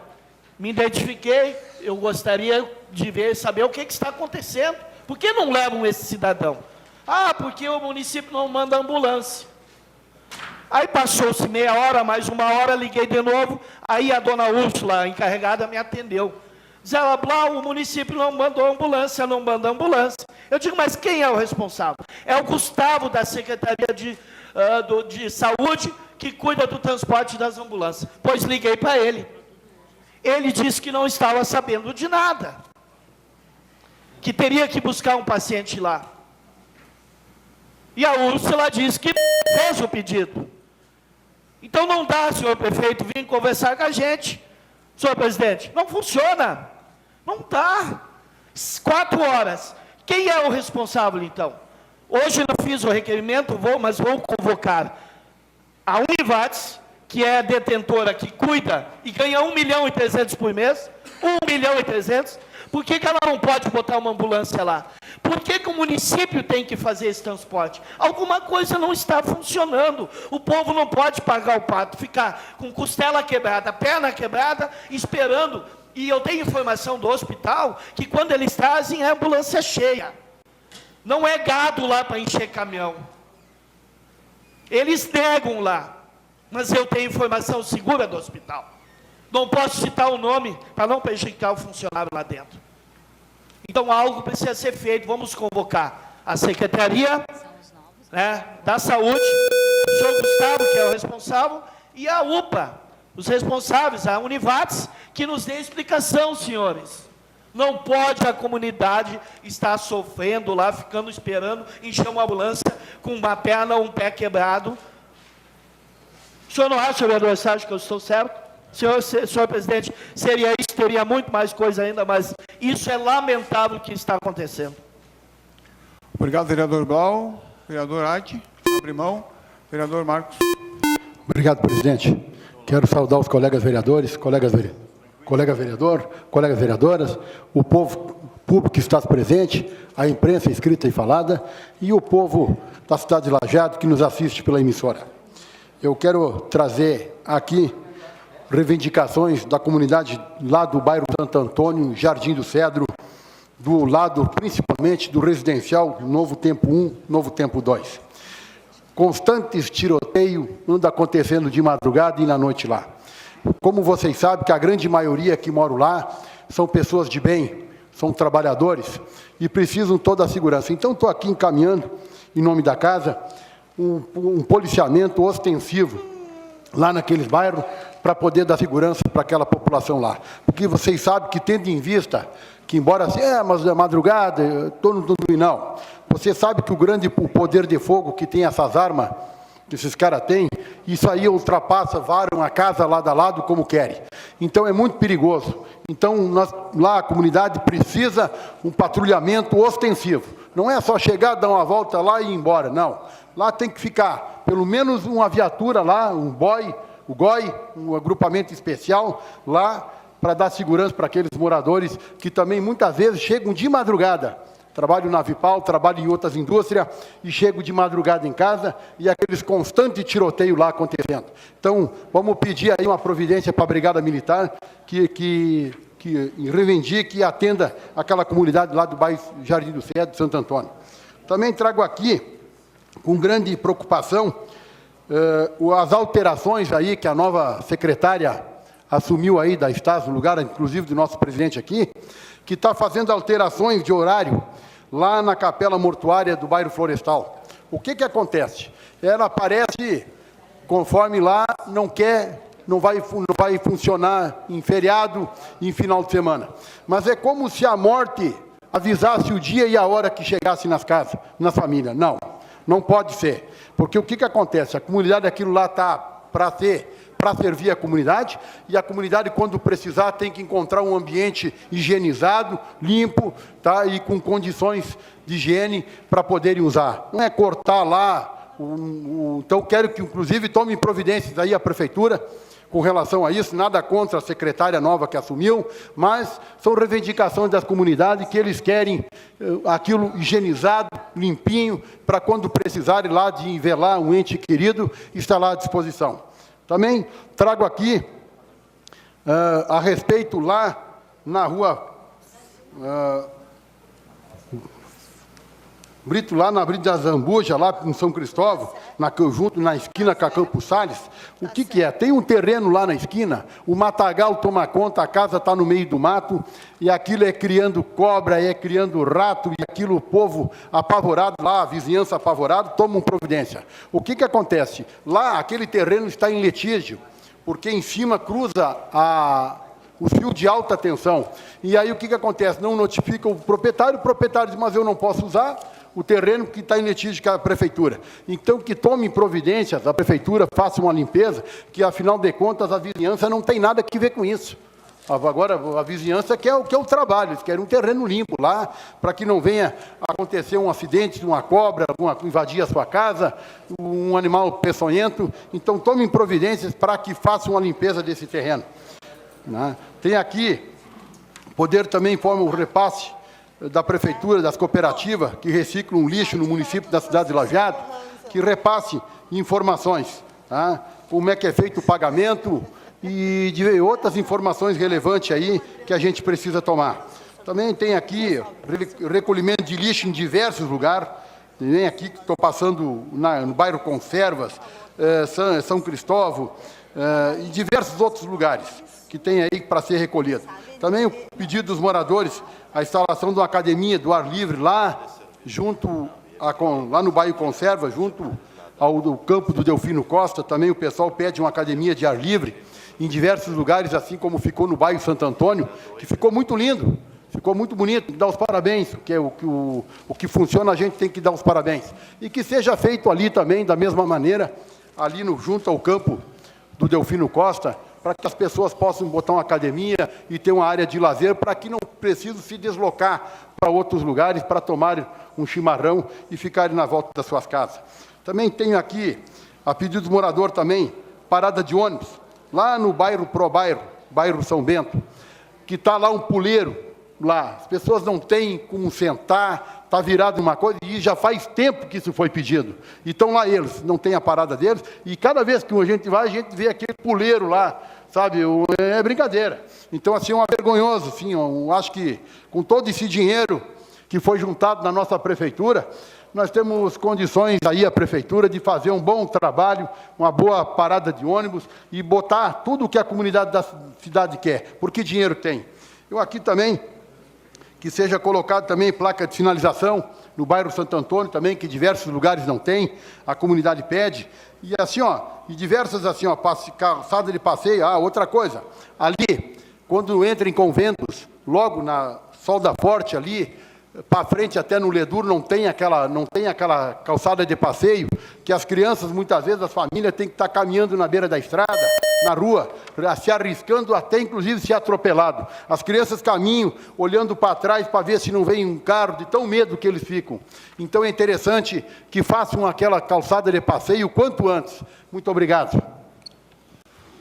me identifiquei, eu gostaria de saber o que está acontecendo. Por que não levam esse cidadão? Ah, porque o município não manda ambulância. Aí passou-se meia hora, mais 1 hora, liguei de novo, aí a dona Úrsula, a encarregada, me atendeu. Diz ela, Blau, o município não mandou ambulância, não manda ambulância. Eu digo, mas quem é o responsável? É o Gustavo, da Secretaria de Saúde, que cuida do transporte das ambulâncias. Pois liguei para ele. Ele disse que não estava sabendo de nada. Que teria que buscar um paciente lá. E a Úrsula disse que fez o pedido. Então não dá, senhor prefeito, vir conversar com a gente. Senhor presidente, não funciona. Não dá. 4 horas. Quem é o responsável, então? Hoje não fiz o requerimento, mas vou convocar a Univates, que é a detentora que cuida e ganha 1.300.000 por mês, 1.300.000. Por que ela não pode botar uma ambulância lá? Por que o município tem que fazer esse transporte? Alguma coisa não está funcionando. O povo não pode pagar o pato, ficar com costela quebrada, perna quebrada, esperando. E eu tenho informação do hospital que quando eles trazem é ambulância cheia. Não é gado lá para encher caminhão. Eles negam lá. Mas eu tenho informação segura do hospital. Não posso citar o nome para não prejudicar o funcionário lá dentro. Então algo precisa ser feito. Vamos convocar a Secretaria, né, da Saúde, o senhor Gustavo, que é o responsável, e a UPA, os responsáveis, a Univates, que nos dê explicação, senhores. Não pode a comunidade estar sofrendo lá, ficando esperando, encher uma ambulância com uma perna ou um pé quebrado. O senhor não acha, vereador, você acha que eu estou certo? Senhor presidente, seria isso, teria muito mais coisa ainda, mas isso é lamentável que está acontecendo. Obrigado, vereador Blau. Vereador Arte, abre mão. Vereador Marcos. Obrigado, presidente. Quero saudar os colegas vereadores, colega vereador, colegas vereadoras, o povo público que está presente, a imprensa escrita e falada, e o povo da cidade de Lajeado que nos assiste pela emissora. Eu quero trazer aqui reivindicações da comunidade lá do bairro Santo Antônio, Jardim do Cedro, do lado principalmente do residencial Novo Tempo 1, Novo Tempo 2. Constantes tiroteios andam acontecendo de madrugada e na noite lá. Como vocês sabem que a grande maioria que mora lá são pessoas de bem, são trabalhadores e precisam toda a segurança. Então estou aqui encaminhando, em nome da casa, um policiamento ostensivo lá naqueles bairros para poder dar segurança para aquela população lá. Porque vocês sabem que, tendo em vista que, embora mas é madrugada, estou no não. Você sabe que o poder de fogo que tem essas armas, que esses caras têm, isso aí ultrapassa, varam a casa lado a lado como querem. Então é muito perigoso. Então lá a comunidade precisa um patrulhamento ostensivo. Não é só chegar, dar uma volta lá e ir embora, não. Lá tem que ficar pelo menos uma viatura lá, um GOI, um agrupamento especial lá para dar segurança para aqueles moradores que também muitas vezes chegam de madrugada. Trabalho na Vipal, trabalho em outras indústrias e chego de madrugada em casa e aqueles constantes tiroteios lá acontecendo. Então, vamos pedir aí uma providência para a Brigada Militar que reivindique e atenda aquela comunidade lá do bairro Jardim do Cedro, de Santo Antônio. Também trago aqui, com grande preocupação, as alterações aí que a nova secretária assumiu aí da Estado, no lugar, inclusive, do nosso presidente aqui, que está fazendo alterações de horário lá na capela mortuária do bairro Florestal. O que acontece? Ela aparece, conforme lá, não vai funcionar em feriado e em final de semana. Mas é como se a morte avisasse o dia e a hora que chegasse nas casas, nas famílias. Não pode ser. Porque o que acontece? A comunidade, aquilo lá está para servir a comunidade, e a comunidade, quando precisar, tem que encontrar um ambiente higienizado, limpo, tá? E com condições de higiene para poderem usar. Não é cortar lá. Então, quero que, inclusive, tome providências aí a prefeitura com relação a isso, nada contra a secretária nova que assumiu, mas são reivindicações das comunidades que eles querem aquilo higienizado, limpinho, para quando precisarem lá de velar um ente querido, estar lá à disposição. Também trago aqui, a respeito lá na rua Brito, lá na Avenida Zambuja, lá em São Cristóvão, junto na esquina com a Campos Salles, o que é? Tem um terreno lá na esquina, o matagal toma conta, a casa está no meio do mato, e aquilo é criando cobra, é criando rato, e aquilo o povo apavorado lá, a vizinhança apavorada, tomam providência. O que acontece? Lá, aquele terreno está em litígio, porque em cima cruza o fio de alta tensão. E aí o que acontece? Não notifica o proprietário diz, mas eu não posso usar o terreno que está em litígio com a prefeitura. Então, que tomem providências, a prefeitura faça uma limpeza, que, afinal de contas, a vizinhança não tem nada a ver com isso. Agora, a vizinhança quer o trabalho, eles querem um terreno limpo lá, para que não venha acontecer um acidente de uma cobra, invadir a sua casa, um animal peçonhento. Então, tomem providências para que façam uma limpeza desse terreno. Tem aqui, poder também forma o repasse da prefeitura, das cooperativas, que reciclam lixo no município da cidade de Lajeado, que repasse informações, como é que é feito o pagamento e de outras informações relevantes aí que a gente precisa tomar. Também tem aqui recolhimento de lixo em diversos lugares, tem aqui que estou passando no bairro Conservas, São Cristóvão e diversos outros lugares que tem aí para ser recolhido. Também o pedido dos moradores, a instalação de uma academia do ar livre lá, lá no bairro Conserva, junto ao do campo do Delfino Costa, também o pessoal pede uma academia de ar livre em diversos lugares, assim como ficou no bairro Santo Antônio, que ficou muito lindo, ficou muito bonito, tem que dar os parabéns, que é o que funciona, a gente tem que dar os parabéns. E que seja feito ali também, da mesma maneira, ali junto ao campo do Delfino Costa, para que as pessoas possam botar uma academia e ter uma área de lazer, para que não precisem se deslocar para outros lugares para tomarem um chimarrão e ficarem na volta das suas casas. Também tenho aqui, a pedido do morador também, parada de ônibus, lá no bairro bairro São Bento, que está lá um puleiro, lá, as pessoas não têm como sentar, está virado uma coisa, e já faz tempo que isso foi pedido. E estão lá eles, não tem a parada deles, e cada vez que a gente vai, a gente vê aquele puleiro lá, sabe, é brincadeira. Então, assim, é vergonhoso, assim, eu acho que com todo esse dinheiro que foi juntado na nossa prefeitura, nós temos condições aí, a prefeitura, de fazer um bom trabalho, uma boa parada de ônibus e botar tudo o que a comunidade da cidade quer, porque dinheiro tem. Eu aqui também, que seja colocado também placa de sinalização no bairro Santo Antônio também, que diversos lugares não tem, a comunidade pede. E assim, e diversas assim, calçada de passeio. Outra coisa, ali, quando entra em conventos, logo na Solda Forte ali, para frente até no Ledur, não tem aquela calçada de passeio, que as crianças, muitas vezes, as famílias têm que estar caminhando na beira da estrada, na rua, se arriscando até, inclusive, ser atropelado. As crianças caminham, olhando para trás, para ver se não vem um carro, de tão medo que eles ficam. Então, é interessante que façam aquela calçada de passeio o quanto antes. Muito obrigado.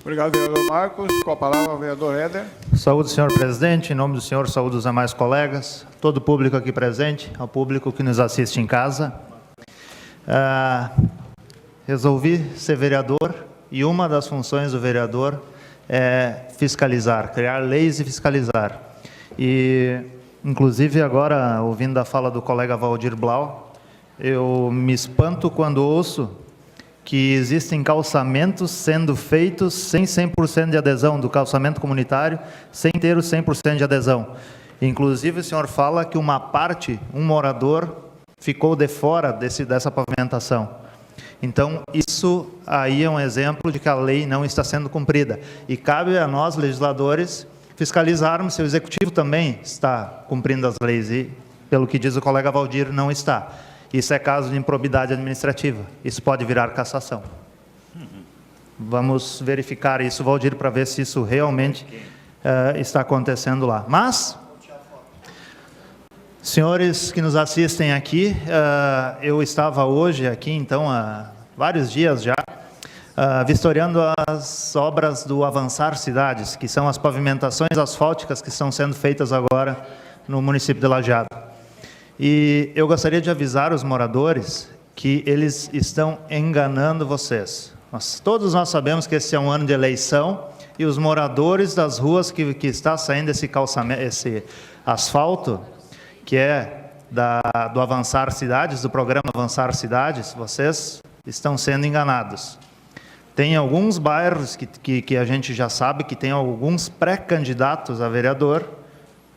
Obrigado, vereador Marcos. Com a palavra, o vereador Éder. Saúde, senhor presidente. Em nome do senhor, saúde os demais colegas, todo o público aqui presente, ao público que nos assiste em casa. Resolvi ser vereador e uma das funções do vereador é fiscalizar, criar leis e fiscalizar. E, inclusive, agora, ouvindo a fala do colega Valdir Blau, eu me espanto quando ouço que existem calçamentos sendo feitos sem 100% de adesão, do calçamento comunitário, sem ter o 100% de adesão. Inclusive, o senhor fala que uma parte, um morador, ficou de fora dessa pavimentação. Então, isso aí é um exemplo de que a lei não está sendo cumprida. E cabe a nós, legisladores, fiscalizarmos se o Executivo também está cumprindo as leis. E, pelo que diz o colega Valdir, não está. Isso é caso de improbidade administrativa. Isso pode virar cassação. Vamos verificar isso, Valdir, para ver se isso realmente está acontecendo lá. Mas, senhores que nos assistem aqui, eu estava hoje aqui, então, há vários dias já, vistoriando as obras do Avançar Cidades, que são as pavimentações asfálticas que estão sendo feitas agora no município de Lajeado. E eu gostaria de avisar os moradores que eles estão enganando vocês. Todos nós sabemos que esse é um ano de eleição e os moradores das ruas que está saindo esse calçamento, esse asfalto, que é do Avançar Cidades, do programa Avançar Cidades, vocês estão sendo enganados. Tem alguns bairros que a gente já sabe que tem alguns pré-candidatos a vereador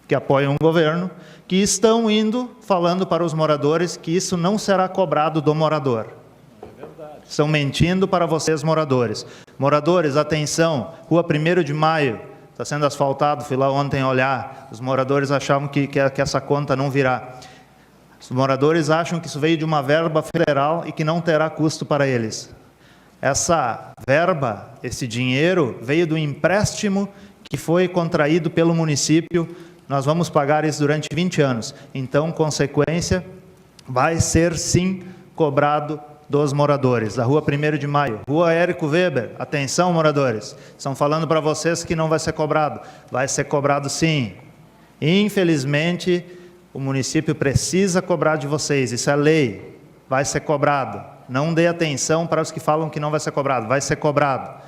que apoiam o governo, que estão indo falando para os moradores que isso não será cobrado do morador. Estão mentindo para vocês, moradores. Moradores, atenção, Rua 1º de Maio, está sendo asfaltado, fui lá ontem olhar, os moradores achavam que essa conta não virá. Os moradores acham que isso veio de uma verba federal e que não terá custo para eles. Essa verba, esse dinheiro, veio do empréstimo que foi contraído pelo município. Nós vamos pagar isso durante 20 anos. Então, consequência, vai ser sim cobrado dos moradores. Da Rua 1º de Maio, Rua Érico Weber, atenção moradores, estão falando para vocês que não vai ser cobrado. Vai ser cobrado sim. Infelizmente, o município precisa cobrar de vocês, isso é lei, vai ser cobrado. Não dê atenção para os que falam que não vai ser cobrado, vai ser cobrado.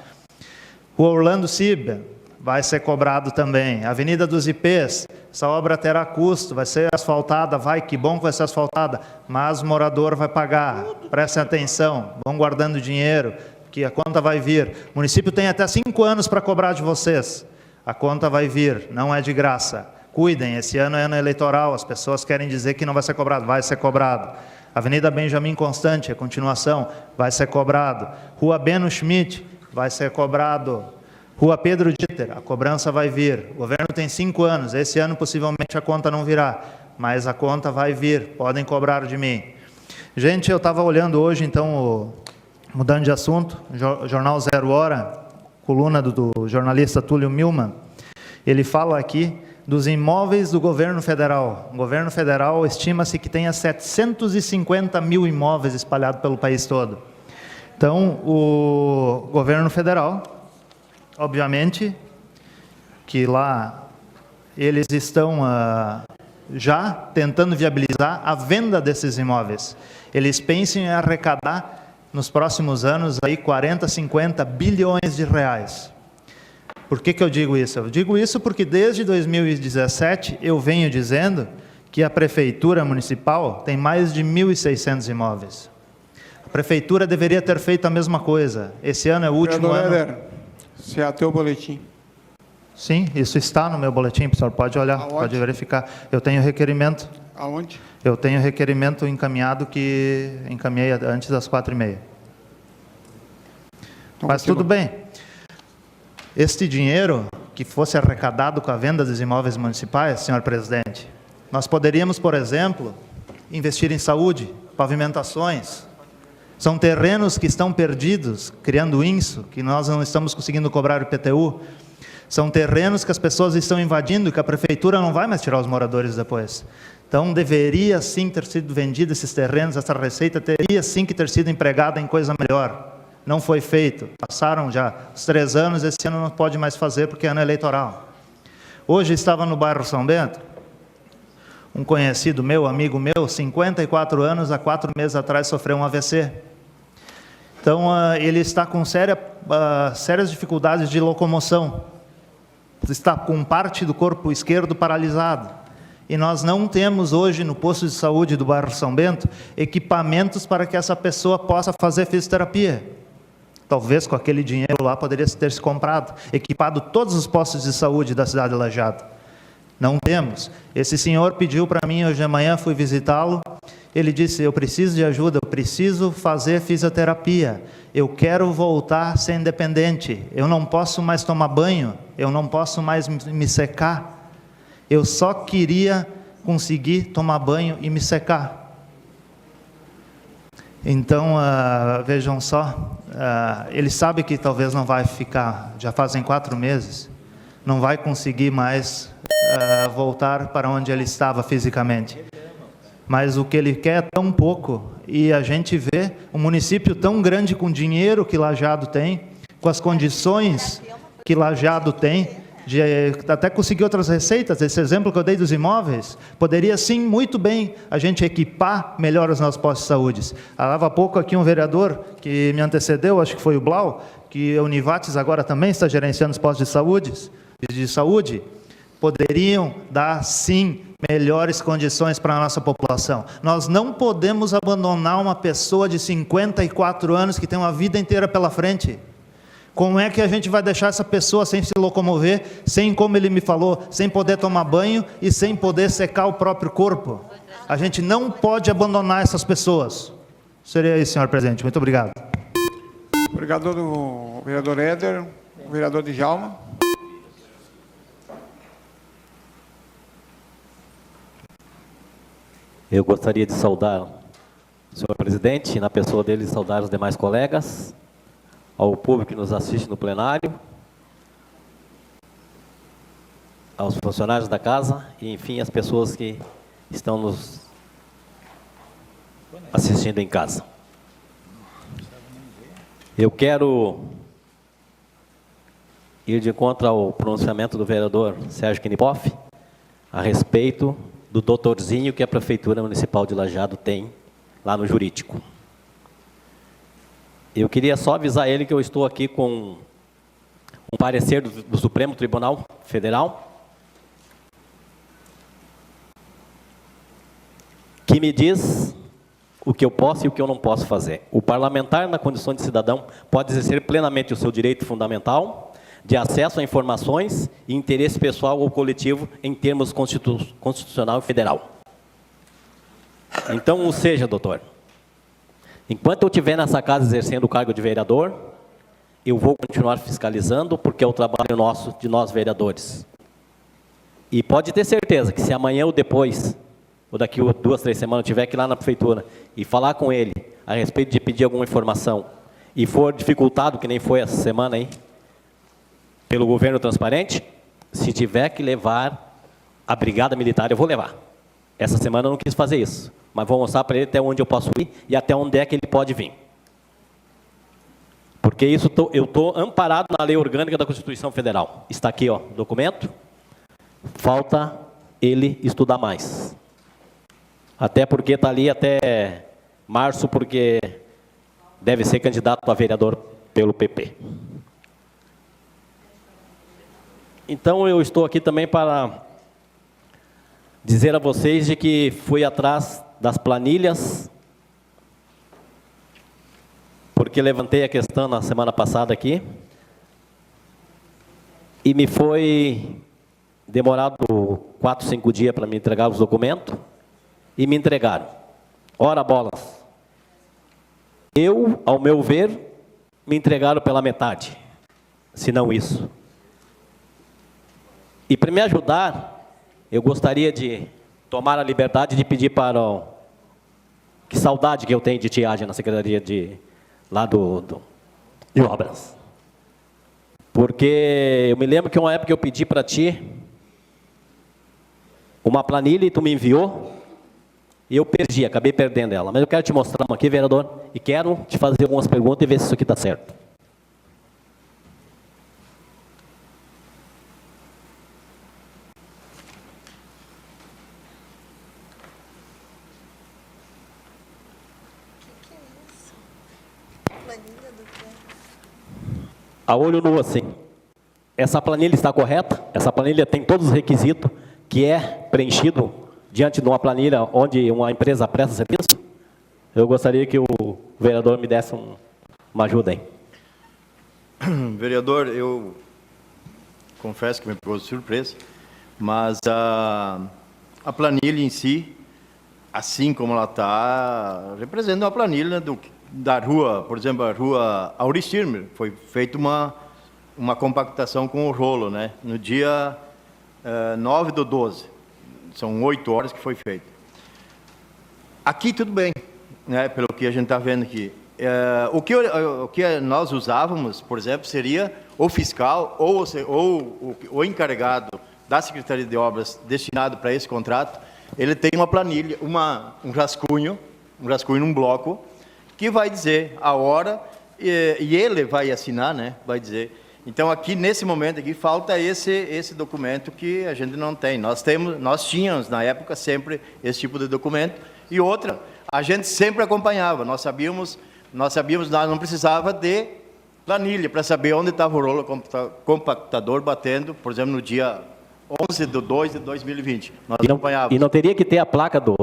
Rua Orlando Ciba, vai ser cobrado também. Avenida dos IPs, essa obra terá custo, vai ser asfaltada, que bom que vai ser asfaltada, mas o morador vai pagar. Prestem atenção, vão guardando dinheiro, que a conta vai vir. O município tem até 5 anos para cobrar de vocês. A conta vai vir, não é de graça. Cuidem, esse ano é ano eleitoral, as pessoas querem dizer que não vai ser cobrado, vai ser cobrado. Avenida Benjamin Constante, a continuação, vai ser cobrado. Rua Beno Schmidt, vai ser cobrado. Rua Pedro Dieter, a cobrança vai vir. O governo tem 5 anos, esse ano possivelmente a conta não virá, mas a conta vai vir, podem cobrar de mim. Gente, eu estava olhando hoje, então, mudando de assunto, Jornal 0 Hora, coluna do jornalista Túlio Milman, ele fala aqui dos imóveis do governo federal. O governo federal estima-se que tenha 750 mil imóveis espalhados pelo país todo. Então, o governo federal, obviamente, que lá eles estão já tentando viabilizar a venda desses imóveis. Eles pensam em arrecadar nos próximos anos aí 40, 50 bilhões de reais. Por que eu digo isso? Eu digo isso porque desde 2017 eu venho dizendo que a Prefeitura Municipal tem mais de 1.600 imóveis. A Prefeitura deveria ter feito a mesma coisa. Esse ano é o último ano... Se é o teu boletim. Sim, isso está no meu boletim, professor, pode olhar, aonde? Pode verificar. Eu tenho requerimento. Aonde? Eu tenho requerimento encaminhado que encaminhei antes das 4h30. Mas tudo bem. Este dinheiro que fosse arrecadado com a venda dos imóveis municipais, senhor presidente, nós poderíamos, por exemplo, investir em saúde, pavimentações. São terrenos que estão perdidos, criando INSO, que nós não estamos conseguindo cobrar o IPTU. São terrenos que as pessoas estão invadindo, que a prefeitura não vai mais tirar os moradores depois. Então, deveria sim ter sido vendido esses terrenos, essa receita teria sim que ter sido empregada em coisa melhor. Não foi feito. Passaram já os 3 anos, esse ano não pode mais fazer porque é ano eleitoral. Hoje estava no bairro São Bento, um conhecido meu, amigo meu, 54 anos, há 4 meses atrás sofreu um AVC. Então, ele está com sérias dificuldades de locomoção. Está com parte do corpo esquerdo paralisado. E nós não temos hoje no posto de saúde do bairro São Bento equipamentos para que essa pessoa possa fazer fisioterapia. Talvez com aquele dinheiro lá poderia ter se comprado, equipado todos os postos de saúde da cidade de Lajeado. Não temos. Esse senhor pediu para mim hoje de manhã, fui visitá-lo. Ele disse, eu preciso de ajuda, eu preciso fazer fisioterapia. Eu quero voltar a ser independente. Eu não posso mais tomar banho, eu não posso mais me secar. Eu só queria conseguir tomar banho e me secar. Então, vejam só, ele sabe que talvez não vai ficar, já fazem 4 meses, não vai conseguir mais voltar para onde ele estava fisicamente. Mas o que ele quer é tão pouco, e a gente vê um município tão grande com dinheiro que Lajeado tem, com as condições que Lajeado tem, de até conseguir outras receitas. Esse exemplo que eu dei dos imóveis, poderia sim, muito bem, a gente equipar melhor os nossos postos de saúde. Há pouco aqui um vereador que me antecedeu, acho que foi o Blau, que a Univates agora também está gerenciando os postos de saúde, poderiam dar sim melhores condições para a nossa população. Nós não podemos abandonar uma pessoa de 54 anos que tem uma vida inteira pela frente. Como é que a gente vai deixar essa pessoa sem se locomover, sem, como ele me falou, sem poder tomar banho e sem poder secar o próprio corpo? A gente não pode abandonar essas pessoas. Seria isso, senhor presidente. Muito obrigado. Obrigado, do vereador Éder. O vereador Djalma. Eu gostaria de saudar o senhor presidente, e na pessoa dele saudar os demais colegas, ao público que nos assiste no plenário, aos funcionários da casa e, enfim, as pessoas que estão nos assistindo em casa. Eu quero ir de encontro ao pronunciamento do vereador Sérgio Knipoff a respeito do doutorzinho que a Prefeitura Municipal de Lajeado tem lá no jurídico. Eu queria só avisar ele que eu estou aqui com um parecer do Supremo Tribunal Federal que me diz o que eu posso e o que eu não posso fazer. O parlamentar, na condição de cidadão, pode exercer plenamente o seu direito fundamental de acesso a informações e interesse pessoal ou coletivo em termos constitucional e federal. Então, ou seja, doutor, enquanto eu estiver nessa casa exercendo o cargo de vereador, eu vou continuar fiscalizando, porque é o trabalho nosso, de nós vereadores. E pode ter certeza que se amanhã ou depois, ou daqui 2, 3 semanas, eu tiver que ir lá na prefeitura e falar com ele a respeito de pedir alguma informação, e for dificultado, que nem foi essa semana aí, pelo governo transparente, se tiver que levar a brigada militar, eu vou levar. Essa semana eu não quis fazer isso, mas vou mostrar para ele até onde eu posso ir e até onde é que ele pode vir. Porque isso eu estou amparado na lei orgânica da Constituição Federal. Está aqui, ó, o documento. Falta ele estudar mais. Até porque está ali até março, porque deve ser candidato a vereador pelo PP. Então, eu estou aqui também para dizer a vocês de que fui atrás das planilhas, porque levantei a questão na semana passada aqui, e me foi demorado 4, 5 dias para me entregar os documentos, e me entregaram. Ora bolas, eu, ao meu ver, me entregaram pela metade, se não isso. E para me ajudar, eu gostaria de tomar a liberdade de pedir para o... Que saudade que eu tenho de Tiagem na Secretaria de Obras. Porque eu me lembro que uma época eu pedi para ti uma planilha e tu me enviou, e eu perdi, acabei perdendo ela. Mas eu quero te mostrar uma aqui, vereador, e quero te fazer algumas perguntas e ver se isso aqui está certo. A olho nu assim. Essa planilha está correta? Essa planilha tem todos os requisitos que é preenchido diante de uma planilha onde uma empresa presta serviço? Eu gostaria que o vereador me desse uma ajuda aí. Vereador, eu confesso que me pegou de surpresa, mas a planilha em si, assim como ela está, representa uma planilha da rua, por exemplo, a rua Auri Stirmer, foi feita uma compactação com o rolo, né? No dia 9/12, são 8 horas que foi feito. Aqui tudo bem, né? Pelo que a gente está vendo aqui. O que nós usávamos, por exemplo, seria o fiscal ou o encarregado da Secretaria de Obras destinado para esse contrato, ele tem uma planilha, um rascunho num bloco, que vai dizer a hora, e ele vai assinar, né? Vai dizer. Então, aqui, nesse momento aqui, falta esse documento que a gente não tem. Nós tínhamos, na época, sempre esse tipo de documento. E outra, a gente sempre acompanhava. Nós sabíamos, nós não precisava de planilha para saber onde estava o rolo compactador batendo, por exemplo, no dia 11/2/2020. Nós acompanhávamos. E não teria que ter a placa do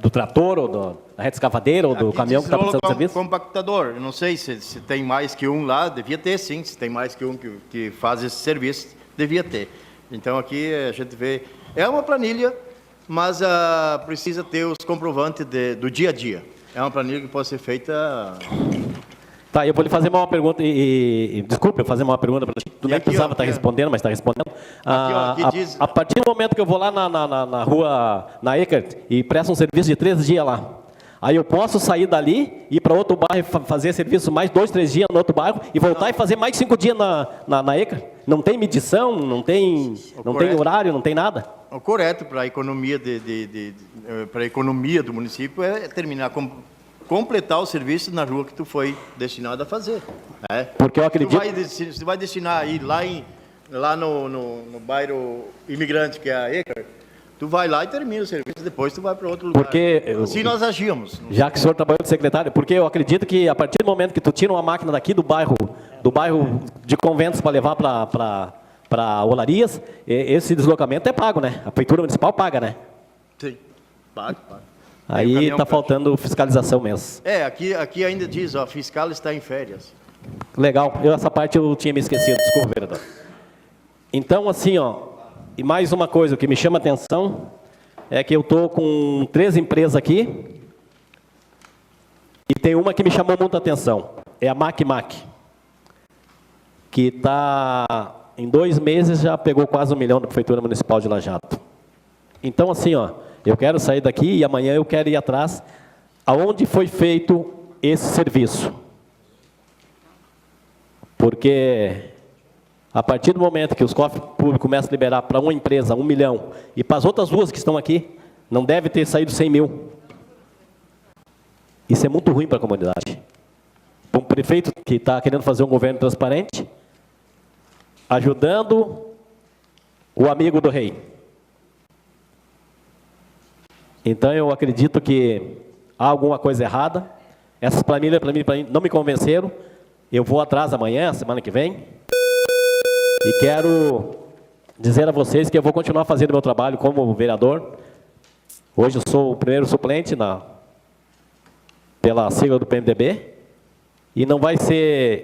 trator, ou da reta escavadeira, ou do caminhão que está prestando serviço? Compactador. Eu não sei se tem mais que um lá, devia ter sim. Se tem mais que um que faz esse serviço, devia ter. Então aqui a gente vê, é uma planilha, mas precisa ter os comprovantes do dia a dia. É uma planilha que pode ser feita... Tá, eu vou lhe fazer uma pergunta, desculpe eu fazer uma pergunta para ti, tu nem precisava estar respondendo, mas está respondendo. A partir do momento que eu vou lá na rua, na Eckert, e presto um serviço de 3 dias lá, aí eu posso sair dali, ir para outro bairro, fazer serviço mais 2, 3 dias no outro bairro, e voltar e fazer mais 5 dias na Eckert? Não tem medição, não tem horário, não tem nada? O correto para a economia, para a economia do município é terminar completar o serviço na rua que tu foi destinado a fazer. Porque eu acredito... Tu vai destinar aí lá no bairro imigrante, que é a Eckert, tu vai lá e termina o serviço, depois tu vai para outro lugar. Assim nós agíamos. Já que o senhor trabalhou de secretário, porque eu acredito que a partir do momento que tu tira uma máquina daqui do bairro de Conventos para levar para Olarias, esse deslocamento é pago, né? A prefeitura municipal paga, né? Sim, paga. Aí está faltando fiscalização mesmo. Aqui ainda diz, ó, fiscal está em férias. Legal, essa parte eu tinha me esquecido, desculpa, vereador. Então, assim, ó, e mais uma coisa que me chama a atenção é que eu estou com 3 empresas aqui e tem uma que me chamou muita atenção, é a MacMac, que está, em 2 meses, já pegou quase 1 milhão da Prefeitura Municipal de Lajeado. Então, assim, ó, eu quero sair daqui e amanhã eu quero ir atrás aonde foi feito esse serviço. Porque a partir do momento que os cofres públicos começam a liberar para uma empresa 1 milhão e para as outras 2 que estão aqui, não deve ter saído 100 mil. Isso é muito ruim para a comunidade. Um prefeito que está querendo fazer um governo transparente, ajudando o amigo do rei. Então, eu acredito que há alguma coisa errada. Essas planilhas, para mim, não me convenceram. Eu vou atrás amanhã, semana que vem. E quero dizer a vocês que eu vou continuar fazendo meu trabalho como vereador. Hoje eu sou o primeiro suplente pela sigla do PMDB. E não vai ser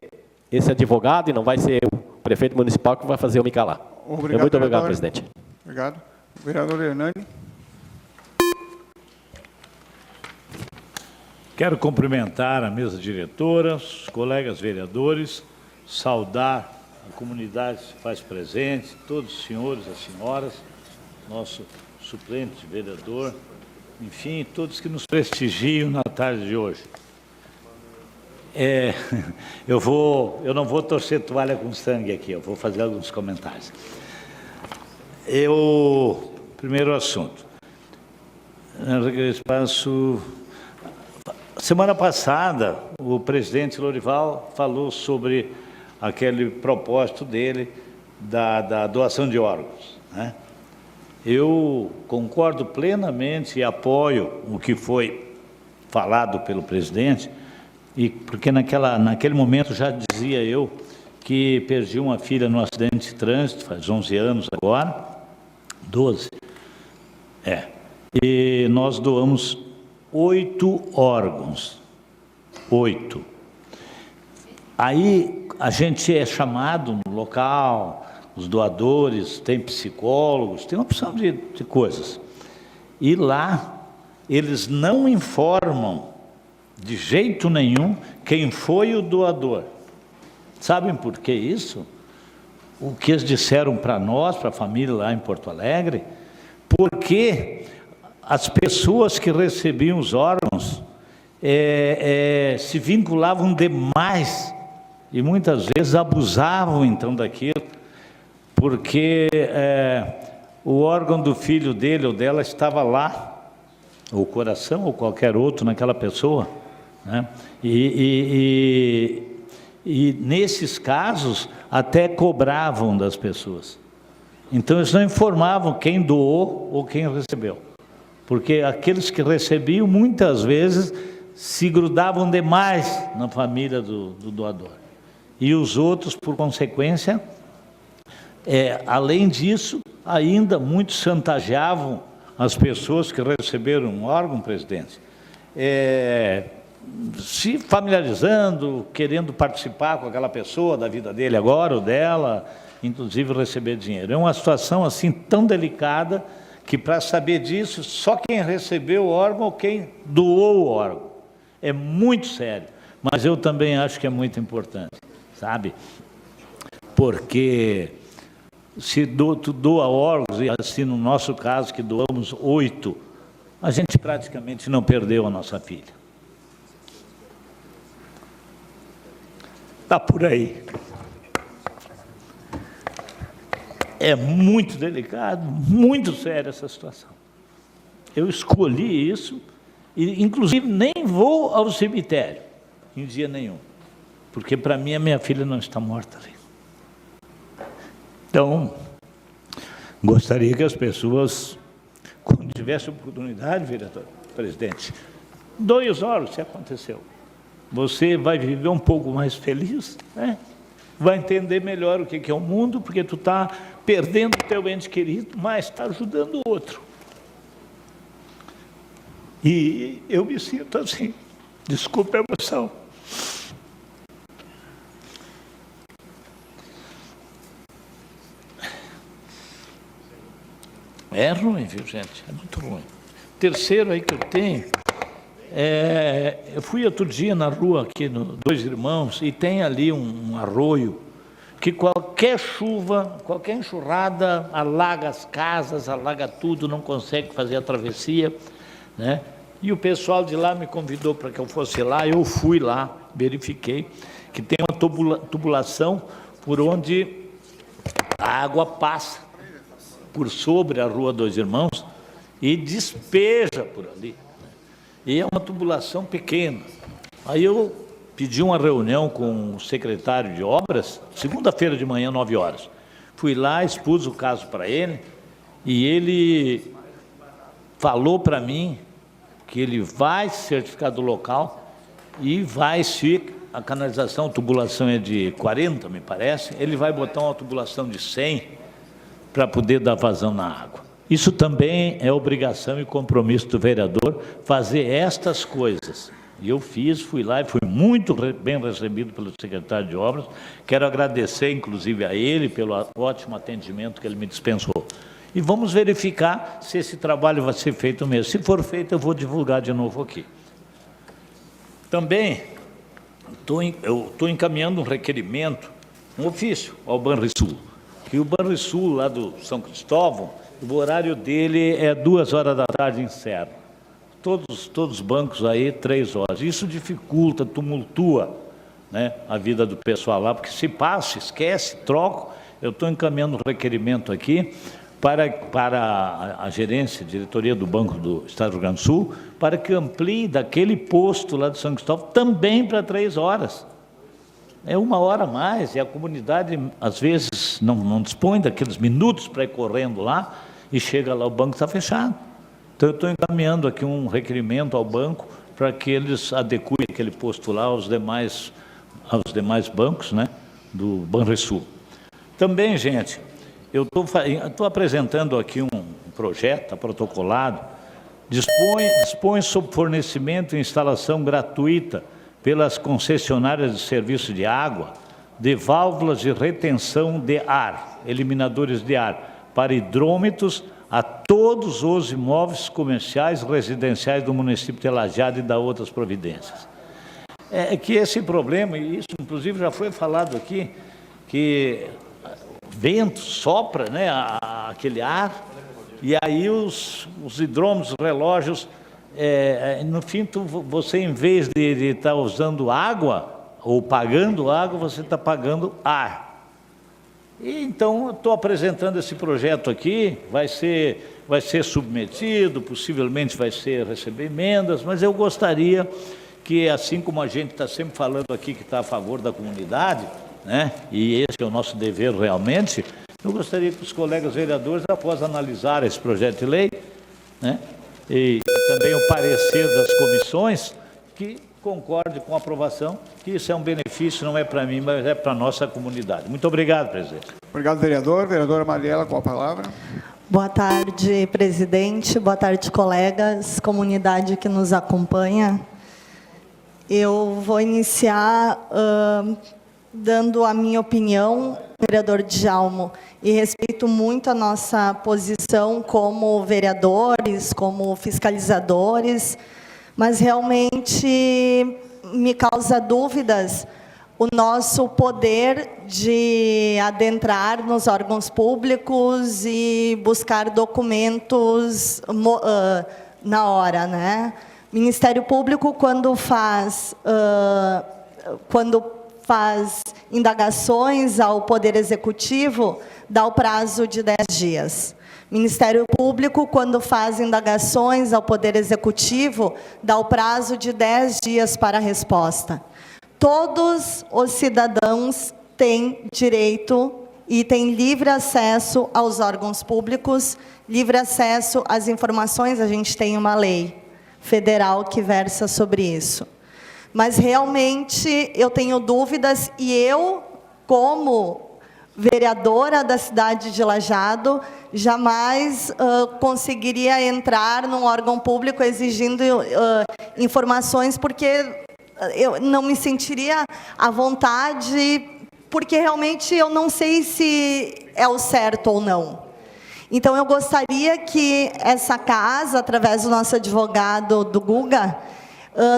esse advogado e não vai ser o prefeito municipal que vai fazer eu me calar. Obrigado, muito obrigado, presidente. Obrigado. Vereador Hernani. Quero cumprimentar a mesa diretora, os colegas vereadores, saudar a comunidade que se faz presente, todos os senhores e senhoras, nosso suplente vereador, enfim, todos que nos prestigiam na tarde de hoje. Eu não vou torcer toalha com sangue aqui, eu vou fazer alguns comentários. Primeiro assunto. Semana passada, o presidente Lorival falou sobre aquele propósito dele da doação de órgãos, né? Eu concordo plenamente e apoio o que foi falado pelo presidente, porque naquele momento já dizia eu que perdi uma filha no acidente de trânsito, faz 11 anos agora, 12, e nós doamos 8 órgãos, 8. Aí a gente é chamado no local, os doadores, tem psicólogos, tem uma opção de coisas. E lá eles não informam de jeito nenhum quem foi o doador. Sabem por que isso? O que eles disseram para nós, para a família lá em Porto Alegre, porque as pessoas que recebiam os órgãos se vinculavam demais e muitas vezes abusavam então daquilo, porque o órgão do filho dele ou dela estava lá, ou o coração ou qualquer outro naquela pessoa, né? E nesses casos até cobravam das pessoas. Então eles não informavam quem doou ou quem recebeu, porque aqueles que recebiam muitas vezes se grudavam demais na família do doador, e os outros, por consequência, Além disso, ainda muitos chantageavam as pessoas que receberam um órgão, presidente, se familiarizando, querendo participar com aquela pessoa, da vida dele agora ou dela, inclusive receber dinheiro. É uma situação assim tão delicada que, para saber disso, só quem recebeu o órgão ou quem doou o órgão. É muito sério, mas eu também acho que é muito importante, sabe? Porque se tu doa órgãos, e assim no nosso caso, que doamos 8, a gente praticamente não perdeu a nossa filha. Está por aí. É muito delicado, muito séria essa situação. Eu escolhi isso, e inclusive nem vou ao cemitério em dia nenhum, porque para mim a minha filha não está morta ali. Então, gostaria que as pessoas, quando tivessem oportunidade, vereador, presidente, doe os órgãos, se aconteceu. Você vai viver um pouco mais feliz, né? Vai entender melhor o que é o mundo, porque tu está perdendo o teu ente querido, mas está ajudando o outro. E eu me sinto assim, desculpa a emoção. É ruim, viu, gente? É muito ruim. Terceiro aí que eu tenho, eu fui outro dia na rua aqui, no Dois Irmãos, e tem ali um arroio, que qualquer chuva, qualquer enxurrada, alaga as casas, alaga tudo, não consegue fazer a travessia, né? E o pessoal de lá me convidou para que eu fosse lá, eu fui lá, verifiquei que tem uma tubulação por onde a água passa por sobre a Rua Dois Irmãos e despeja por ali. E é uma tubulação pequena. Aí eu pedi uma reunião com o secretário de obras, segunda-feira de manhã, 9 horas. Fui lá, expus o caso para ele, e ele falou para mim que ele vai se certificar do local e vai, se a canalização, a tubulação é de 40, me parece, ele vai botar uma tubulação de 100 para poder dar vazão na água. Isso também é obrigação e compromisso do vereador, fazer estas coisas. E eu fiz, fui lá e fui muito bem recebido pelo secretário de obras. Quero agradecer, inclusive, a ele pelo ótimo atendimento que ele me dispensou. E vamos verificar se esse trabalho vai ser feito mesmo. Se for feito, eu vou divulgar de novo aqui. Também, eu estou encaminhando um requerimento, um ofício ao Banrisul, que o Banrisul, lá do São Cristóvão, o horário dele é 2 horas da tarde, encerra. Todos os bancos aí, 3 horas. Isso dificulta, tumultua, né, a vida do pessoal lá, porque se passa, esquece, troca. Eu estou encaminhando um requerimento aqui para a gerência, a diretoria do Banco do Estado do Rio Grande do Sul, para que amplie daquele posto lá de São Cristóvão também para 3 horas. É 1 hora a mais, e a comunidade, às vezes, não dispõe daqueles minutos para ir correndo lá, e chega lá, o banco está fechado. Então, eu estou encaminhando aqui um requerimento ao banco para que eles adequem aquele posto lá aos demais bancos, né, do Banrisul. Também, gente, eu estou apresentando aqui um projeto protocolado, dispõe sobre fornecimento e instalação gratuita pelas concessionárias de serviço de água, de válvulas de retenção de ar, eliminadores de ar, para hidrômetros a todos os imóveis comerciais residenciais do município de Lajeado e da outras providências. É que esse problema, e isso inclusive já foi falado aqui, que vento sopra, né, aquele ar, e aí os hidrômetros, os relógios, no fim, você, em vez de estar usando água, ou pagando água, você está pagando ar. E, então, eu estou apresentando esse projeto aqui, vai ser submetido, possivelmente vai receber emendas, mas eu gostaria que, assim como a gente está sempre falando aqui que está a favor da comunidade, né, e esse é o nosso dever realmente, eu gostaria que os colegas vereadores, após analisar esse projeto de lei, né, e também o parecer das comissões, que concorde com a aprovação, que isso é um benefício, não é para mim, mas é para a nossa comunidade. Muito obrigado, presidente. Obrigado, vereador. Vereadora Mariela, com a palavra. Boa tarde, presidente. Boa tarde, colegas, comunidade que nos acompanha. Eu vou iniciar dando a minha opinião, vereador Djalmo, e respeito muito a nossa posição como vereadores, como fiscalizadores, mas realmente me causa dúvidas o nosso poder de adentrar nos órgãos públicos e buscar documentos na hora, né? Ministério Público, quando faz indagações ao Poder Executivo, dá o prazo de 10 dias. Ministério Público, quando faz indagações ao Poder Executivo, dá o prazo de 10 dias para a resposta. Todos os cidadãos têm direito e têm livre acesso aos órgãos públicos, livre acesso às informações. A gente tem uma lei federal que versa sobre isso. Mas, realmente, eu tenho dúvidas, e eu, como vereadora da cidade de Lajeado, jamais conseguiria entrar num órgão público exigindo informações, porque eu não me sentiria à vontade, porque realmente eu não sei se é o certo ou não. Então, eu gostaria que essa casa, através do nosso advogado do Guga,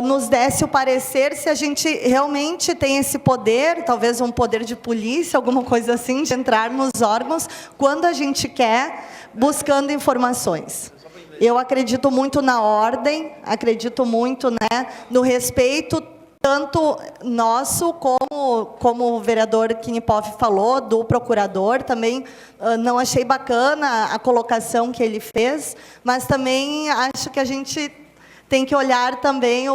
nos desse o parecer se a gente realmente tem esse poder, talvez um poder de polícia, alguma coisa assim, de entrar nos órgãos quando a gente quer, buscando informações. Eu acredito muito na ordem, acredito muito, né, no respeito, tanto nosso, como o vereador Kinipoff falou, do procurador. Também não achei bacana a colocação que ele fez, mas também acho que a gente tem que olhar também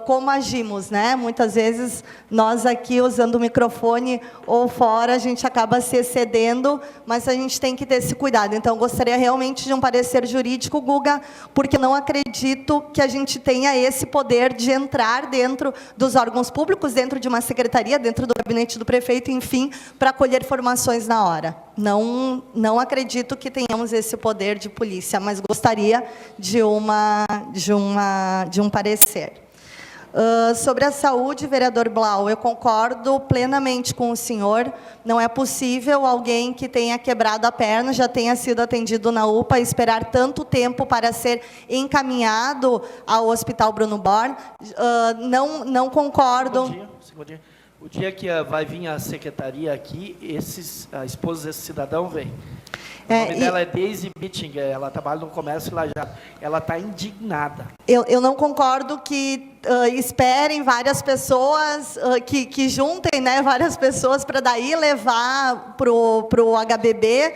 como agimos, né? Muitas vezes, nós aqui, usando o microfone ou fora, a gente acaba se excedendo, mas a gente tem que ter esse cuidado. Então, eu gostaria realmente de um parecer jurídico, Guga, porque não acredito que a gente tenha esse poder de entrar dentro dos órgãos públicos, dentro de uma secretaria, dentro do gabinete do prefeito, enfim, para colher informações na hora. Não acredito que tenhamos esse poder de polícia, mas gostaria de um parecer. Sobre a saúde, vereador Blau, eu concordo plenamente com o senhor. Não é possível alguém que tenha quebrado a perna, já tenha sido atendido na UPA, esperar tanto tempo para ser encaminhado ao Hospital Bruno Born. Não concordo. Segundinho. O dia que vai vir a secretaria aqui, a esposa desse cidadão vem. O nome dela é Daisy Bittinger, ela trabalha no comércio lá já. Ela está indignada. Eu não concordo que esperem várias pessoas, que juntem, né, várias pessoas para daí levar para o HBB.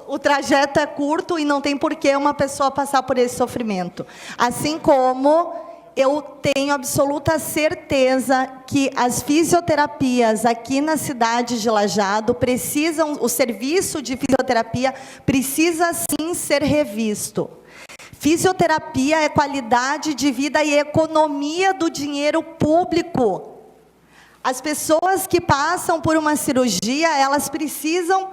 O trajeto é curto e não tem por que uma pessoa passar por esse sofrimento. Assim como eu tenho absoluta certeza que as fisioterapias aqui na cidade de Lajeado precisam, o serviço de fisioterapia precisa sim ser revisto. Fisioterapia é qualidade de vida e economia do dinheiro público. As pessoas que passam por uma cirurgia, elas precisam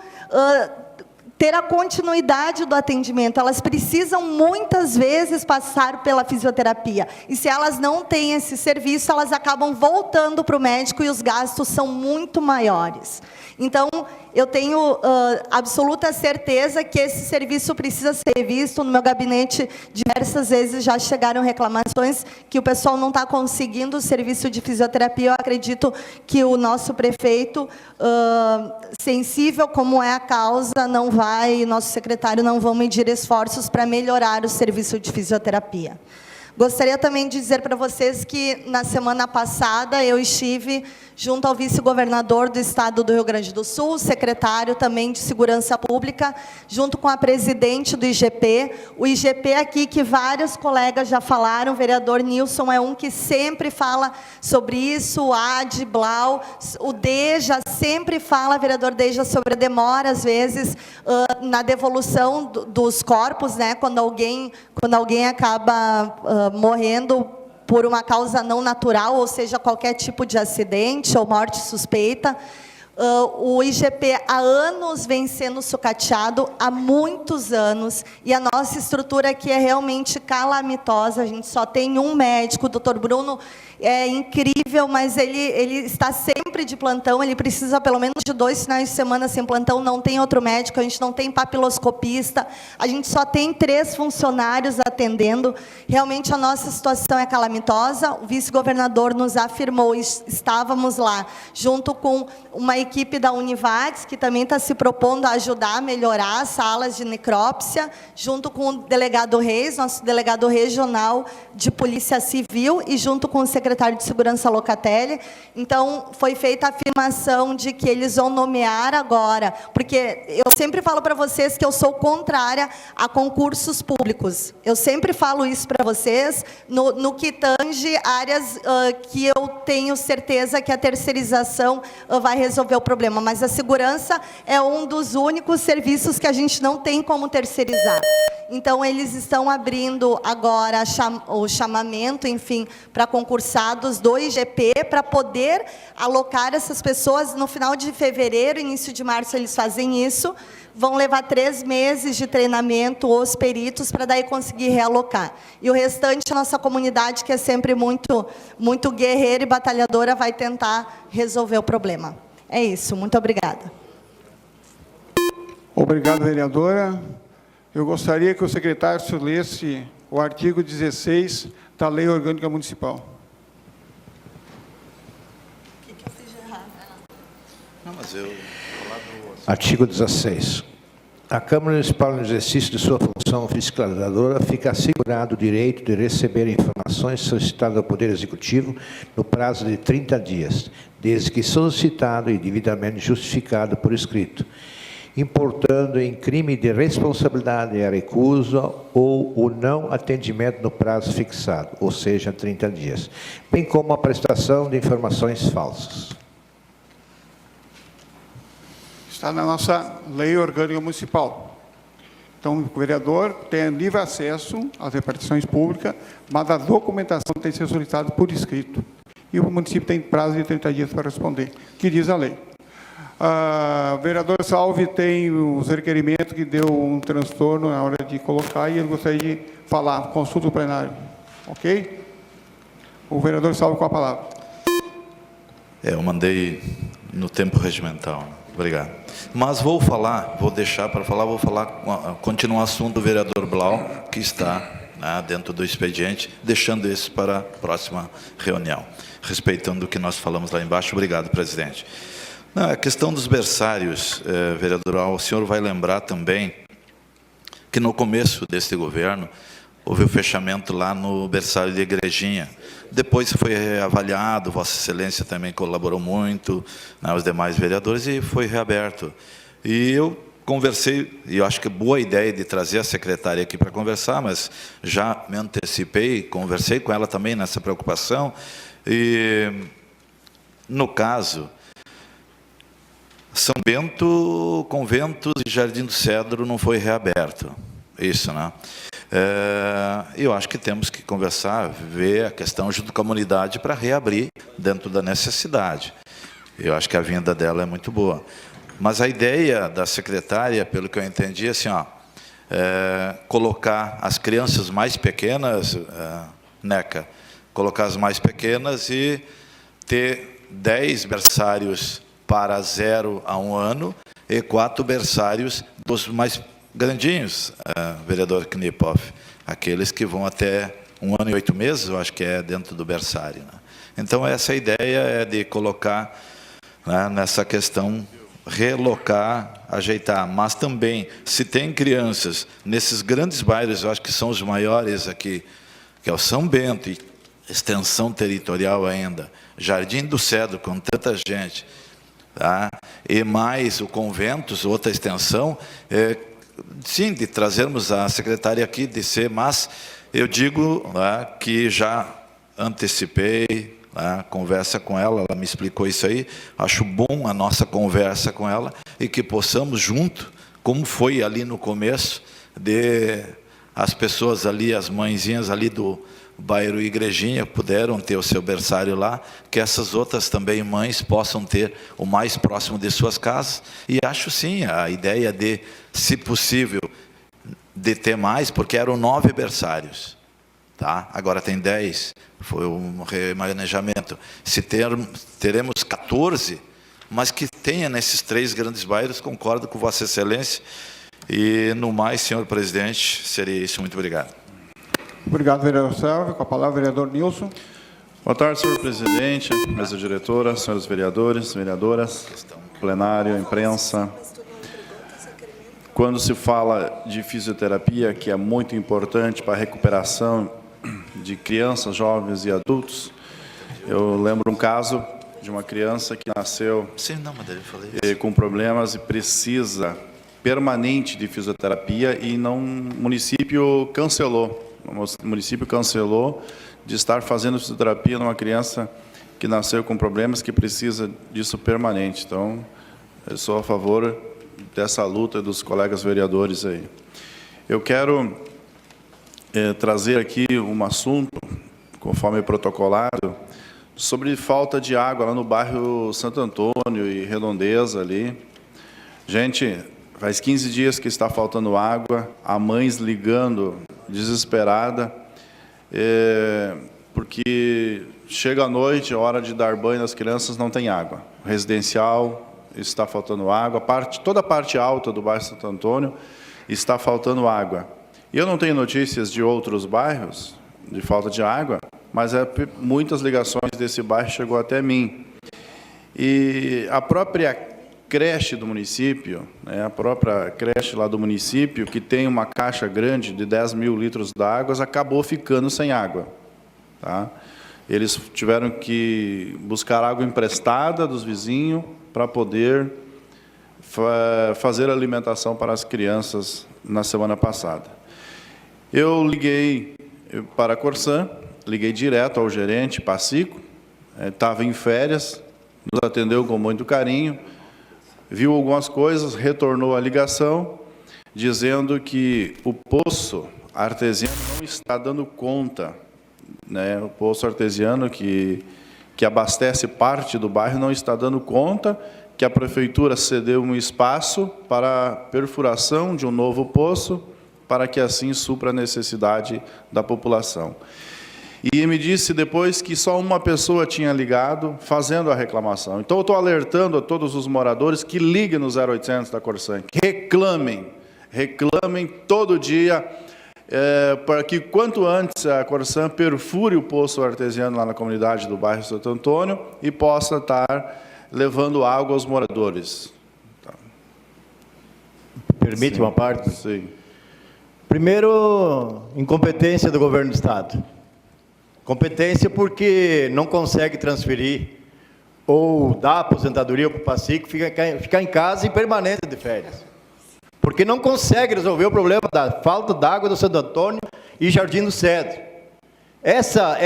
ter a continuidade do atendimento, elas precisam muitas vezes passar pela fisioterapia, e se elas não têm esse serviço, elas acabam voltando para o médico e os gastos são muito maiores. Então, eu tenho absoluta certeza que esse serviço precisa ser visto. No meu gabinete, diversas vezes já chegaram reclamações que o pessoal não está conseguindo o serviço de fisioterapia. Eu acredito que o nosso prefeito, sensível como é a causa, nosso secretário não vão medir esforços para melhorar o serviço de fisioterapia. Gostaria também de dizer para vocês que, na semana passada, eu estive junto ao vice-governador do Estado do Rio Grande do Sul, secretário também de Segurança Pública, junto com a presidente do IGP. O IGP aqui, que vários colegas já falaram, o vereador Nilson é um que sempre fala sobre isso, o AD, Blau, o Deja sempre fala, vereador Deja, sobre a demora, às vezes, na devolução dos corpos, né, quando alguém acaba morrendo por uma causa não natural, ou seja, qualquer tipo de acidente ou morte suspeita. O IGP há anos vem sendo sucateado, há muitos anos, e a nossa estrutura aqui é realmente calamitosa. A gente só tem um médico, o doutor Bruno é incrível, mas ele está sempre de plantão, ele precisa pelo menos de 2 finais de semana sem plantão, não tem outro médico, a gente não tem papiloscopista, a gente só tem 3 funcionários atendendo. Realmente a nossa situação é calamitosa. O vice-governador nos afirmou, estávamos lá, junto com uma equipe da Univates, que também está se propondo a ajudar a melhorar as salas de necrópsia, junto com o delegado Reis, nosso delegado regional de Polícia Civil, e junto com o secretário de Segurança Locatelli. Então, foi feita a afirmação de que eles vão nomear agora, porque eu sempre falo para vocês que eu sou contrária a concursos públicos. Eu sempre falo isso para vocês, no que tange áreas que eu tenho certeza que a terceirização vai resolver o problema, mas a segurança é um dos únicos serviços que a gente não tem como terceirizar. Então, eles estão abrindo agora o chamamento, enfim, para concursados do IGP, para poder alocar essas pessoas. No final de fevereiro, início de março, eles fazem isso. Vão levar 3 meses de treinamento os peritos para daí conseguir realocar. E o restante, a nossa comunidade, que é sempre muito guerreira e batalhadora, vai tentar resolver o problema. É isso. Muito obrigada. Obrigado, vereadora. Eu gostaria que o secretário lesse o artigo 16 da Lei Orgânica Municipal. O que eu fiz de errado? Não, mas eu... Artigo 16. A Câmara Municipal, no exercício de sua função fiscalizadora, fica assegurado o direito de receber informações solicitadas ao Poder Executivo no prazo de 30 dias, desde que solicitado e devidamente justificado por escrito, importando em crime de responsabilidade a recusa ou o não atendimento no prazo fixado, ou seja, 30 dias, bem como a prestação de informações falsas. Está na nossa Lei Orgânica Municipal. Então, o vereador tem livre acesso às repartições públicas, mas a documentação tem que ser solicitada por escrito. E o município tem prazo de 30 dias para responder, que diz a lei. O vereador Salve tem os requerimentos que deu um transtorno na hora de colocar e ele gostaria de falar, consulta o plenário. Ok? O vereador Salve com a palavra. Eu mandei no tempo regimental. Obrigado. Mas vou deixar para falar, continuar o assunto do vereador Blau, que está dentro do expediente, deixando isso para a próxima reunião, respeitando o que nós falamos lá embaixo. Obrigado, presidente. A questão dos berçários, vereador Al, o senhor vai lembrar também que no começo deste governo houve o fechamento lá no berçário de Igrejinha. Depois foi reavaliado, Vossa Excelência também colaborou muito, os demais vereadores, e foi reaberto. E eu conversei, e eu acho que é boa ideia de trazer a secretária aqui para conversar, mas já me antecipei, conversei com ela também nessa preocupação. E, no caso, São Bento, Conventos e Jardim do Cedro não foi reaberto. Isso, né? Eu acho que temos que conversar, ver a questão junto com a comunidade para reabrir dentro da necessidade. Eu acho que a vinda dela é muito boa. Mas a ideia da secretária, pelo que eu entendi, é assim, colocar as crianças mais pequenas, NECA, colocar as mais pequenas e ter 10 berçários para 0 a 1 ano e 4 berçários dos mais grandinhos, vereador Knipoff, aqueles que vão até 1 ano e 8 meses, eu acho que é dentro do berçário. Né? Então, essa ideia é de colocar nessa questão, relocar, ajeitar, mas também, se tem crianças nesses grandes bairros, eu acho que são os maiores aqui, que é o São Bento, e extensão territorial ainda, Jardim do Cedro, com tanta gente, e mais o Conventos, outra extensão, sim, de trazermos a secretária aqui, de ser, mas eu digo que já antecipei a conversa com ela, ela me explicou isso aí, acho bom a nossa conversa com ela e que possamos junto, como foi ali no começo, de as pessoas ali, as mãezinhas ali do bairro Igrejinha puderam ter o seu berçário lá, que essas outras também mães possam ter o mais próximo de suas casas. E acho sim, a ideia de, se possível, de ter mais, porque eram 9 berçários. Tá? Agora tem 10, foi um remanejamento. Se teremos 14, mas que tenha nesses 3 grandes bairros, concordo com Vossa Excelência. E, no mais, senhor presidente, seria isso. Muito obrigado. Obrigado, vereador Selva. Com a palavra, vereador Nilson. Boa tarde, senhor presidente, mesa diretora, senhores vereadores, vereadoras, plenário, imprensa. Quando se fala de fisioterapia, que é muito importante para a recuperação de crianças, jovens e adultos, eu lembro um caso de uma criança que nasceu com problemas e precisa permanente de fisioterapia e o município cancelou. O município cancelou de estar fazendo fisioterapia numa criança que nasceu com problemas que precisa disso permanente. Então, eu sou a favor dessa luta dos colegas vereadores aí. Eu quero trazer aqui um assunto, conforme protocolado, sobre falta de água lá no bairro Santo Antônio e Redondeza ali. Gente, faz 15 dias que está faltando água, há mães ligando desesperada, porque chega à noite, a hora de dar banho nas crianças, não tem água. Residencial está faltando água, toda a parte alta do bairro Santo Antônio está faltando água. Eu não tenho notícias de outros bairros de falta de água, mas muitas ligações desse bairro chegou até mim. E a própria creche do município, a própria creche lá do município, que tem uma caixa grande de 10 mil litros d'água, acabou ficando sem água. Tá? Eles tiveram que buscar água emprestada dos vizinhos para poder fazer a alimentação para as crianças na semana passada. Eu liguei para a Corsã, liguei direto ao gerente, Pacico, estava em férias, nos atendeu com muito carinho, viu algumas coisas, retornou a ligação, dizendo que o poço artesiano não está dando conta, né? O poço artesiano que abastece parte do bairro não está dando conta, que a prefeitura cedeu um espaço para a perfuração de um novo poço, para que assim supra a necessidade da população. E me disse depois que só uma pessoa tinha ligado, fazendo a reclamação. Então, eu estou alertando a todos os moradores que liguem no 0800 da Corsã, que reclamem todo dia, para que quanto antes a Corsã perfure o poço artesiano lá na comunidade do bairro Santo Antônio e possa estar levando água aos moradores. Tá. Permite Sim. uma parte? Sim. Primeiro, incompetência do governo do Estado. Competência porque não consegue transferir ou dar aposentadoria para o Pacico, ficar em casa e permanente de férias. Porque não consegue resolver o problema da falta d'água do Santo Antônio e Jardim do Cedro. Essa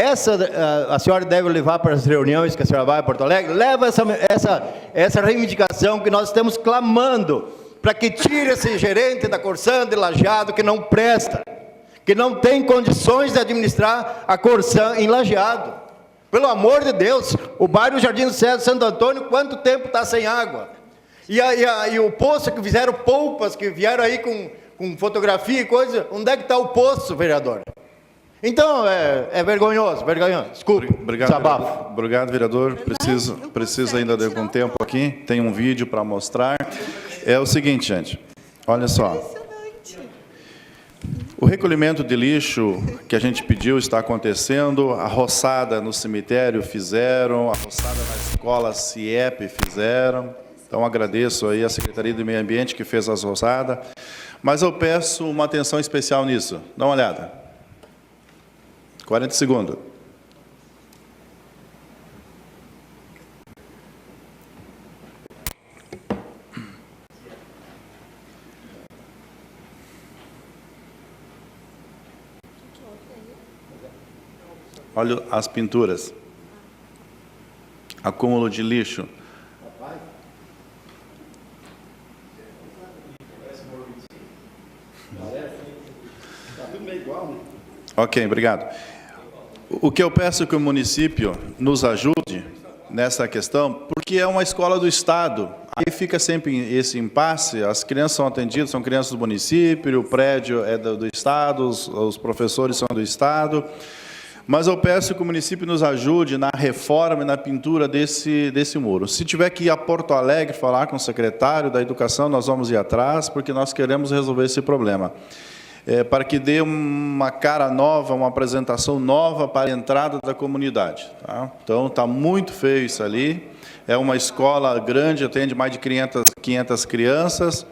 a senhora deve levar para as reuniões que a senhora vai a Porto Alegre, leva essa reivindicação que nós estamos clamando para que tire esse gerente da Corsã de Lajeado que não presta, que não tem condições de administrar a Corsã em Lajeado. Pelo amor de Deus, o bairro Jardim do Cedro, Santo Antônio, quanto tempo está sem água? E o poço que fizeram polpas, que vieram aí com fotografia e coisa, onde é que está o poço, vereador? Então, é vergonhoso. Desculpe, Obrigado, vereador. Preciso ainda de algum tempo aqui. Tem um vídeo para mostrar. É o seguinte, gente. Olha só. O recolhimento de lixo que a gente pediu está acontecendo. A roçada no cemitério fizeram. A roçada na escola CIEP fizeram. Então, agradeço aí a Secretaria do Meio Ambiente que fez as roçadas. Mas eu peço uma atenção especial nisso. Dá uma olhada. 40 segundos. Olha as pinturas. Acúmulo de lixo. Ok, obrigado. O que eu peço que o município nos ajude nessa questão, porque é uma escola do Estado. Aí fica sempre esse impasse, as crianças são atendidas, são crianças do município, o prédio é do Estado, os professores são do Estado. Mas eu peço que o município nos ajude na reforma e na pintura desse muro. Se tiver que ir a Porto Alegre falar com o secretário da Educação, nós vamos ir atrás, porque nós queremos resolver esse problema. Para que dê uma cara nova, uma apresentação nova para a entrada da comunidade. Tá? Então, está muito feio isso ali. É uma escola grande, atende mais de 500 crianças,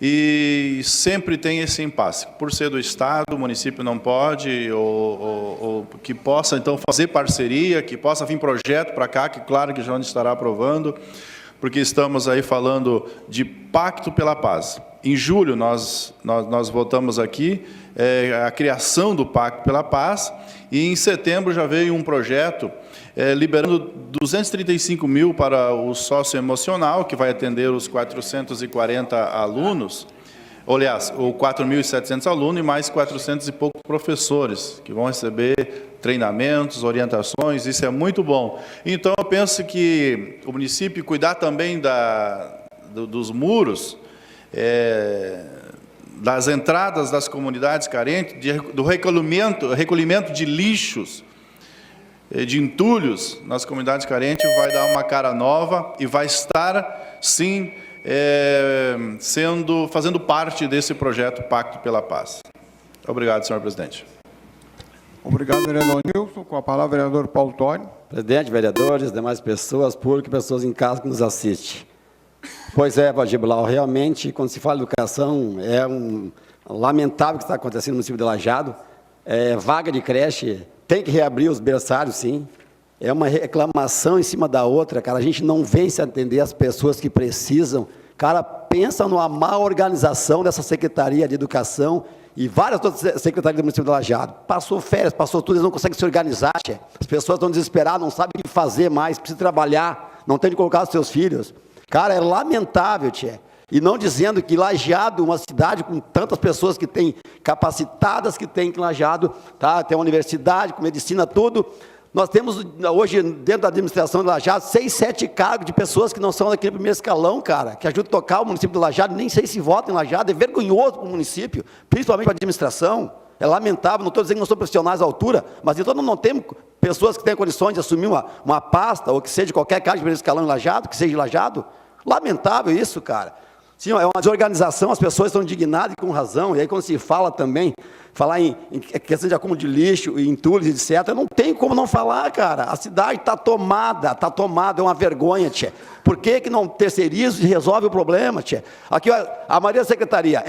e sempre tem esse impasse. Por ser do Estado, o município não pode, ou que possa, então, fazer parceria, que possa vir projeto para cá, que claro que já estará aprovando, porque estamos aí falando de Pacto pela Paz. Em julho, nós votamos aqui a criação do Pacto pela Paz, e em setembro já veio um projeto liberando 235 mil para o socioemocional, que vai atender os 440 alunos, aliás, ou 4.700 alunos e mais 400 e poucos professores, que vão receber treinamentos, orientações, isso é muito bom. Então, eu penso que o município cuidar também dos muros, das entradas das comunidades carentes, do recolhimento de lixos, de entulhos nas comunidades carentes, vai dar uma cara nova e vai estar, sim, fazendo parte desse projeto Pacto pela Paz. Obrigado, senhor presidente. Obrigado, vereador Nilson. Com a palavra, vereador Paulo Tório. Presidente, vereadores, demais pessoas, público, pessoas em casa que nos assistem. Pois é, Valdir Blau, realmente, quando se fala de educação, é lamentável o que está acontecendo no município de Lajeado. Vaga de creche, tem que reabrir os berçários, sim. É uma reclamação em cima da outra, cara. A gente não vem se atender às pessoas que precisam. Cara, pensa numa má organização dessa Secretaria de Educação e várias outras secretarias do município de Lajeado. Passou férias, passou tudo, eles não conseguem se organizar, tia. As pessoas estão desesperadas, não sabem o que fazer mais, precisam trabalhar, não tem onde colocar os seus filhos. Cara, é lamentável, tia. E não dizendo que Lajeado, uma cidade com tantas pessoas que tem capacitadas, que tem em Lajeado, tá? Tem uma universidade com medicina, tudo. Nós temos hoje, dentro da administração de Lajeado, 6, 7 cargos de pessoas que não são daquele primeiro escalão, cara, que ajudam a tocar o município de Lajeado, nem sei se votam em Lajeado, é vergonhoso para o município, principalmente para a administração. É lamentável, não estou dizendo que não são profissionais à altura, mas então não temos pessoas que têm condições de assumir uma pasta, ou que seja qualquer cargo de primeiro escalão em Lajeado, que seja em Lajeado. Lamentável isso, cara. Sim, é uma desorganização, as pessoas estão indignadas e com razão, e aí quando se fala também, falar em questão de acúmulo de lixo, entulhos, etc., não tem como não falar, cara. A cidade está tomada, é uma vergonha, tia. Por que não terceiriza e resolve o problema, tia? Aqui, a Maria Secretaria,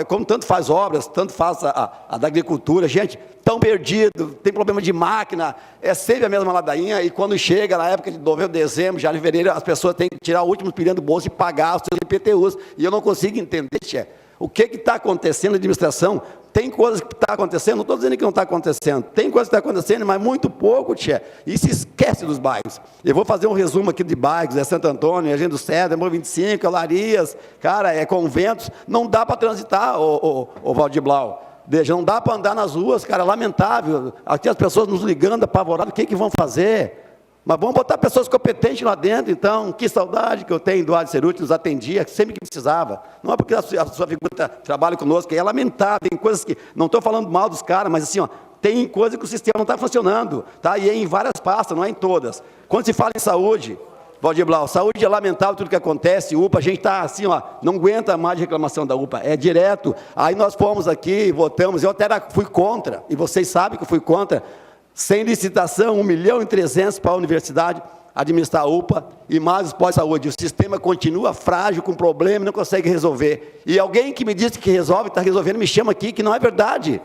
como tanto faz obras, tanto faz a da agricultura, gente, tão perdido, tem problema de máquina, é sempre a mesma ladainha, e quando chega na época de novembro, dezembro, já em fevereiro, as pessoas têm que tirar o último pirão do bolso e pagar os seus IPTUs, e eu não consigo entender, tia, o que está acontecendo na administração. Tem coisas que estão acontecendo, não estou dizendo que não está acontecendo, tem coisas que estão acontecendo, mas muito pouco, tia, e se esquece dos bairros. Eu vou fazer um resumo aqui de bairros, Santo Antônio, Engenho do Cedro, Amor 25, Larias, cara, conventos, não dá para transitar, o Valdir Blau. Não dá para andar nas ruas, cara, lamentável. Aqui as pessoas nos ligando, apavoradas, o que vão fazer? Mas vamos botar pessoas competentes lá dentro, então. Que saudade que eu tenho do Eduardo Ceruti, nos atendia sempre que precisava. Não é porque a sua figura trabalha conosco, é lamentável, tem coisas que, não estou falando mal dos caras, mas assim, ó, tem coisas que o sistema não está funcionando, tá? E é em várias pastas, não é em todas. Quando se fala em saúde, Valdir Blau, saúde é lamentável tudo que acontece, UPA, a gente está assim, ó, não aguenta mais de reclamação da UPA, é direto. Aí nós fomos aqui, votamos, eu até fui contra, e vocês sabem que eu fui contra, sem licitação, 1.300.000 para a universidade administrar a UPA e mais os pós-saúde. O sistema continua frágil, com problema, não consegue resolver. E alguém que me disse que resolve, está resolvendo, me chama aqui, que não é verdade.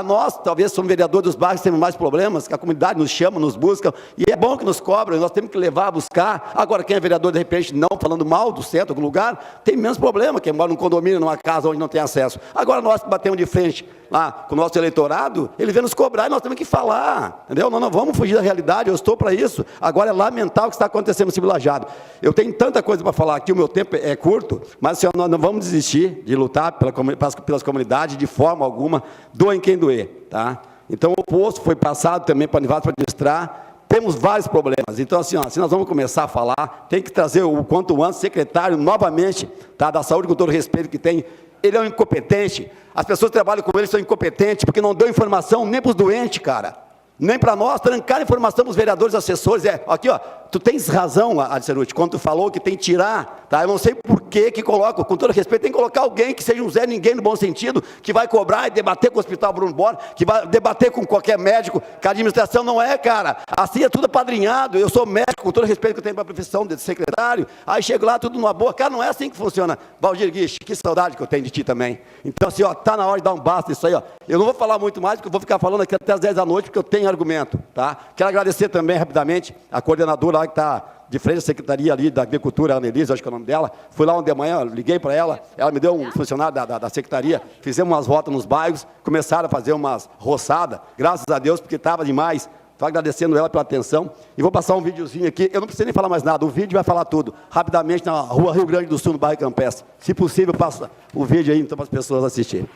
Nós, talvez, somos vereadores dos bairros, temos mais problemas, que a comunidade nos chama, nos busca, e é bom que nos cobram, nós temos que levar a buscar. Agora, quem é vereador, de repente, não falando mal do centro, algum lugar, tem menos problema, quem mora num condomínio, numa casa onde não tem acesso. Agora, nós que batemos de frente lá com o nosso eleitorado, ele vem nos cobrar e nós temos que falar, entendeu? Nós não vamos fugir da realidade, eu estou para isso. Agora, é lamentável o que está acontecendo no município de Lajeado. Eu tenho tanta coisa para falar aqui, o meu tempo é curto, mas senhor, nós não vamos desistir de lutar pelas comunidades de forma alguma, doem quem doer, tá? Então, o posto foi passado também para Univates para administrar. Temos vários problemas. Então, assim, ó, se nós vamos começar a falar, tem que trazer o quanto antes o secretário novamente, tá, da saúde, com todo o respeito que tem. Ele é um incompetente. As pessoas que trabalham com ele são incompetentes, porque não deu informação nem para os doentes, cara. Nem para nós, trancar informação para os vereadores, assessores. Aqui, ó, tu tens razão, Adiceruti, quando tu falou que tem que tirar, tá? Eu não sei por que coloca, com todo respeito, tem que colocar alguém que seja um Zé Ninguém no bom sentido, que vai cobrar e debater com o Hospital Bruno Borges, que vai debater com qualquer médico, que a administração não é, cara. Assim é tudo apadrinhado. Eu sou médico, com todo respeito que eu tenho para a profissão de secretário, aí chego lá, tudo numa boa. Cara, não é assim que funciona. Valdir Guiche, que saudade que eu tenho de ti também. Então, assim, ó, tá na hora de dar um basta isso aí, ó. Eu não vou falar muito mais, porque eu vou ficar falando aqui até as 10 da noite, porque eu tenho argumento, tá? Quero agradecer também, rapidamente, a coordenadora lá que está de frente à secretaria ali da Agricultura, a Annelise, acho que é o nome dela. Fui lá ontem de manhã, liguei para ela me deu um funcionário da secretaria, fizemos umas voltas nos bairros, começaram a fazer umas roçadas, graças a Deus, porque estava demais. Estou agradecendo ela pela atenção. E vou passar um videozinho aqui, eu não preciso nem falar mais nada, o vídeo vai falar tudo, rapidamente, na rua Rio Grande do Sul, no bairro Campestre. Se possível, passa o vídeo aí, então, para as pessoas assistirem.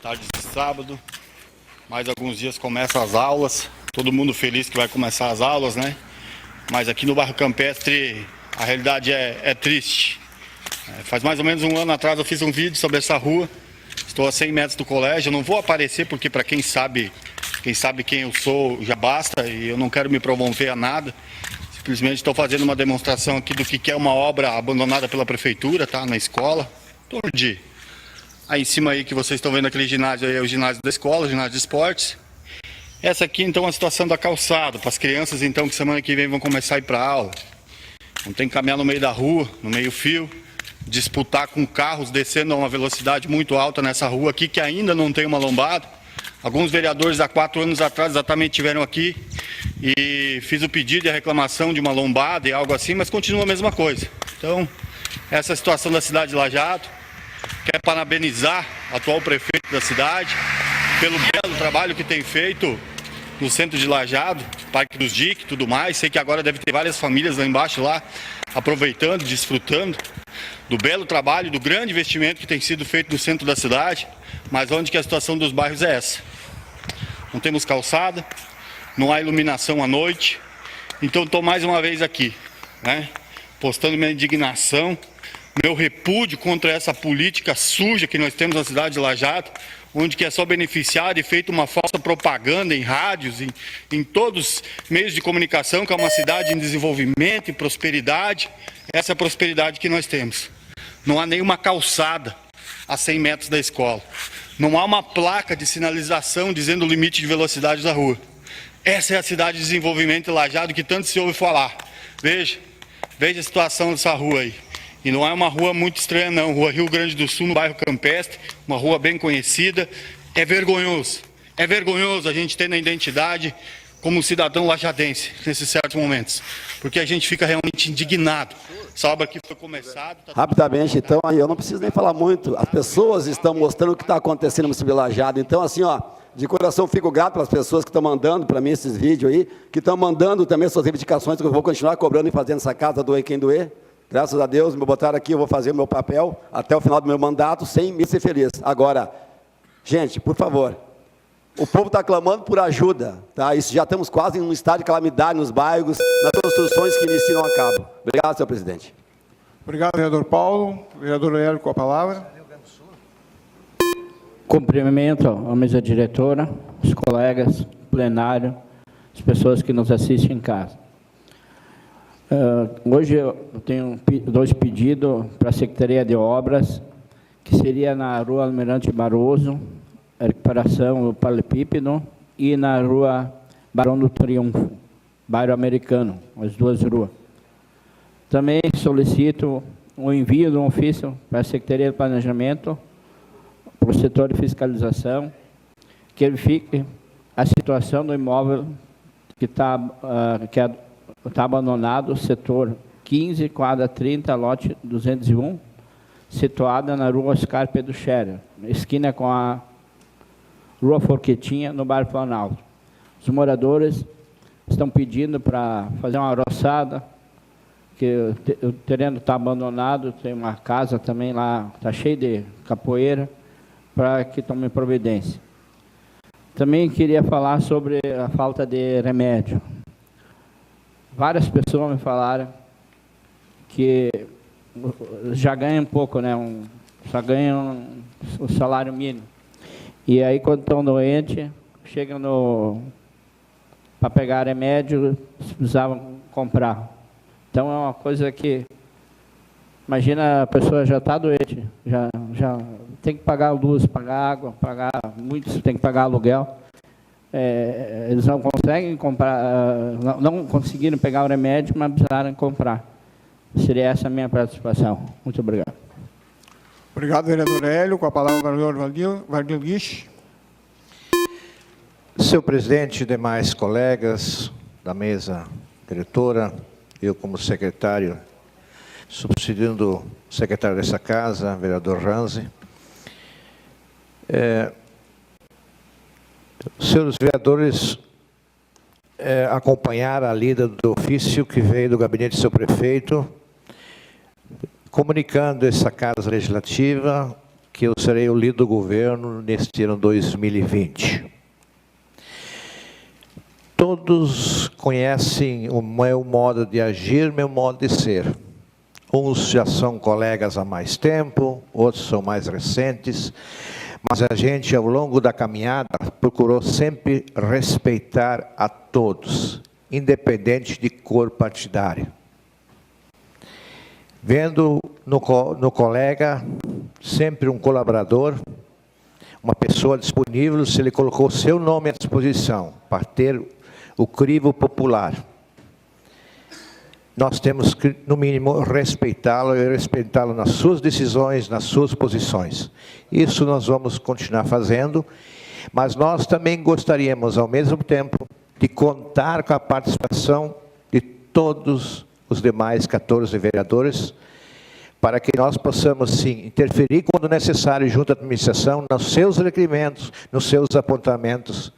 Tarde de sábado, mais alguns dias começam as aulas, todo mundo feliz que vai começar as aulas, né? Mas aqui no bairro Campestre a realidade é triste. Faz mais ou menos um ano atrás eu fiz um vídeo sobre essa rua, estou a 100 metros do colégio, eu não vou aparecer porque para quem sabe quem eu sou já basta e eu não quero me promover a nada. Simplesmente estou fazendo uma demonstração aqui do que é uma obra abandonada pela prefeitura, tá? Na escola, tordi. Aí em cima aí que vocês estão vendo aquele ginásio aí é o ginásio da escola, o ginásio de esportes. Essa aqui então é a situação da calçada, para as crianças então que semana que vem vão começar a ir para aula. Não tem que caminhar no meio da rua, no meio fio, disputar com carros descendo a uma velocidade muito alta nessa rua aqui que ainda não tem uma lombada. Alguns vereadores há 4 anos atrás exatamente estiveram aqui e fiz o pedido e a reclamação de uma lombada e algo assim, mas continua a mesma coisa. Então, essa é a situação da cidade de Lajeado. Quero parabenizar o atual prefeito da cidade pelo belo trabalho que tem feito no centro de Lajeado, Parque dos Diques e tudo mais. Sei que agora deve ter várias famílias lá embaixo, lá, aproveitando, desfrutando do belo trabalho, do grande investimento que tem sido feito no centro da cidade, mas onde que a situação dos bairros é essa? Não temos calçada, não há iluminação à noite, então estou mais uma vez aqui, né, postando minha indignação, meu repúdio contra essa política suja que nós temos na cidade de Lajeado, onde que é só beneficiado e feito uma falsa propaganda em rádios, em todos os meios de comunicação, que é uma cidade em desenvolvimento, em prosperidade. Essa é a prosperidade que nós temos. Não há nenhuma calçada a 100 metros da escola. Não há uma placa de sinalização dizendo o limite de velocidade da rua. Essa é a cidade de desenvolvimento de Lajeado que tanto se ouve falar. Veja a situação dessa rua aí. E não é uma rua muito estranha não, rua Rio Grande do Sul, no bairro Campestre, uma rua bem conhecida. É vergonhoso a gente ter na identidade como cidadão lajadense nesses certos momentos, porque a gente fica realmente indignado. Essa obra aqui foi começada... Rapidamente, então, aí eu não preciso nem falar muito, as pessoas estão mostrando o que está acontecendo no município de Lajeado, então assim, ó, de coração fico grato pelas pessoas que estão mandando para mim esses vídeos aí, que estão mandando também suas reivindicações, que eu vou continuar cobrando e fazendo essa casa doer quem doer. Graças a Deus, me botaram aqui, eu vou fazer o meu papel até o final do meu mandato, sem me ser feliz. Agora, gente, por favor, o povo está clamando por ajuda, tá? Isso já estamos quase em um estado de calamidade nos bairros, nas construções que iniciam a cabo. Obrigado, senhor presidente. Obrigado, vereador Paulo. Vereador Hélio, com a palavra. Cumprimento a mesa diretora, os colegas, plenário, as pessoas que nos assistem em casa. Hoje eu tenho 2 pedidos para a Secretaria de Obras, que seria na Rua Almirante Barroso, a recuperação do Paralelepípedo, e na Rua Barão do Triunfo, bairro Americano, as 2 ruas. Também solicito o envio de um ofício para a Secretaria de Planejamento, para o setor de fiscalização, que verifique a situação do imóvel que está abandonado, setor 15, quadra 30, lote 201, situada na Rua Oscar Pedro Scherer, esquina com a Rua Forquetinha, no bairro Planalto. Os moradores estão pedindo para fazer uma roçada, que o terreno está abandonado, tem uma casa também lá, está cheio de capoeira, para que tome providência. Também queria falar sobre a falta de remédio. Várias pessoas me falaram que já ganham pouco, né? Só ganham o salário mínimo. E aí, quando estão doentes, chegam para pegar remédio, precisavam comprar. Então, é uma coisa que... Imagina, a pessoa já está doente, já tem que pagar luz, pagar água, muitos têm que pagar aluguel. Eles não conseguem comprar, não conseguiram pegar o remédio, mas precisaram comprar. Seria essa a minha participação. Muito obrigado. Obrigado, vereador Hélio. Com a palavra, o vereador Vardil Guiche. Senhor presidente, demais colegas da mesa diretora, eu como secretário, subsidiando o secretário dessa casa, vereador Ranzi. Senhores vereadores, acompanharam a lida do ofício que veio do gabinete do seu prefeito, comunicando essa casa legislativa que eu serei o líder do governo neste ano 2020. Todos conhecem o meu modo de agir, meu modo de ser. Uns já são colegas há mais tempo, outros são mais recentes, mas a gente, ao longo da caminhada, procurou sempre respeitar a todos, independente de cor partidária. Vendo no colega sempre um colaborador, uma pessoa disponível, se ele colocou seu nome à disposição para ter o crivo popular. Nós temos que, no mínimo, respeitá-lo e respeitá-lo nas suas decisões, nas suas posições. Isso nós vamos continuar fazendo, mas nós também gostaríamos, ao mesmo tempo, de contar com a participação de todos os demais 14 vereadores, para que nós possamos, sim, interferir quando necessário junto à administração, nos seus requerimentos, nos seus apontamentos.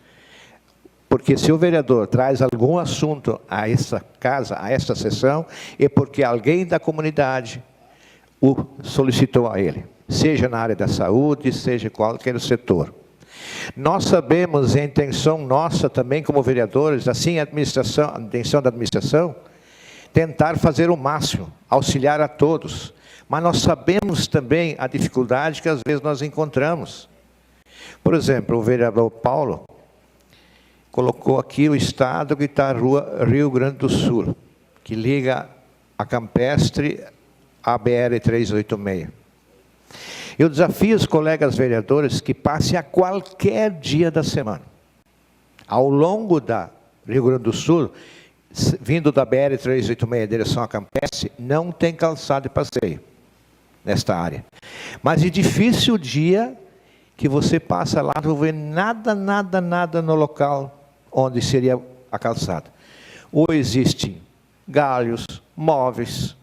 Porque se o vereador traz algum assunto a essa casa, a esta sessão, é porque alguém da comunidade o solicitou a ele, seja na área da saúde, seja em qualquer setor. Nós sabemos, a intenção nossa também como vereadores, assim a intenção da administração, tentar fazer o máximo, auxiliar a todos. Mas nós sabemos também a dificuldade que às vezes nós encontramos. Por exemplo, o vereador Paulo colocou aqui o estado que está a rua Rio Grande do Sul, que liga a Campestre à BR-386. Eu desafio os colegas vereadores que passem a qualquer dia da semana. Ao longo da Rio Grande do Sul, vindo da BR-386 em direção a Campestre, não tem calçada de passeio nesta área. Mas é difícil o dia que você passa lá, não vê nada no local onde seria a calçada. Ou existem galhos, móveis.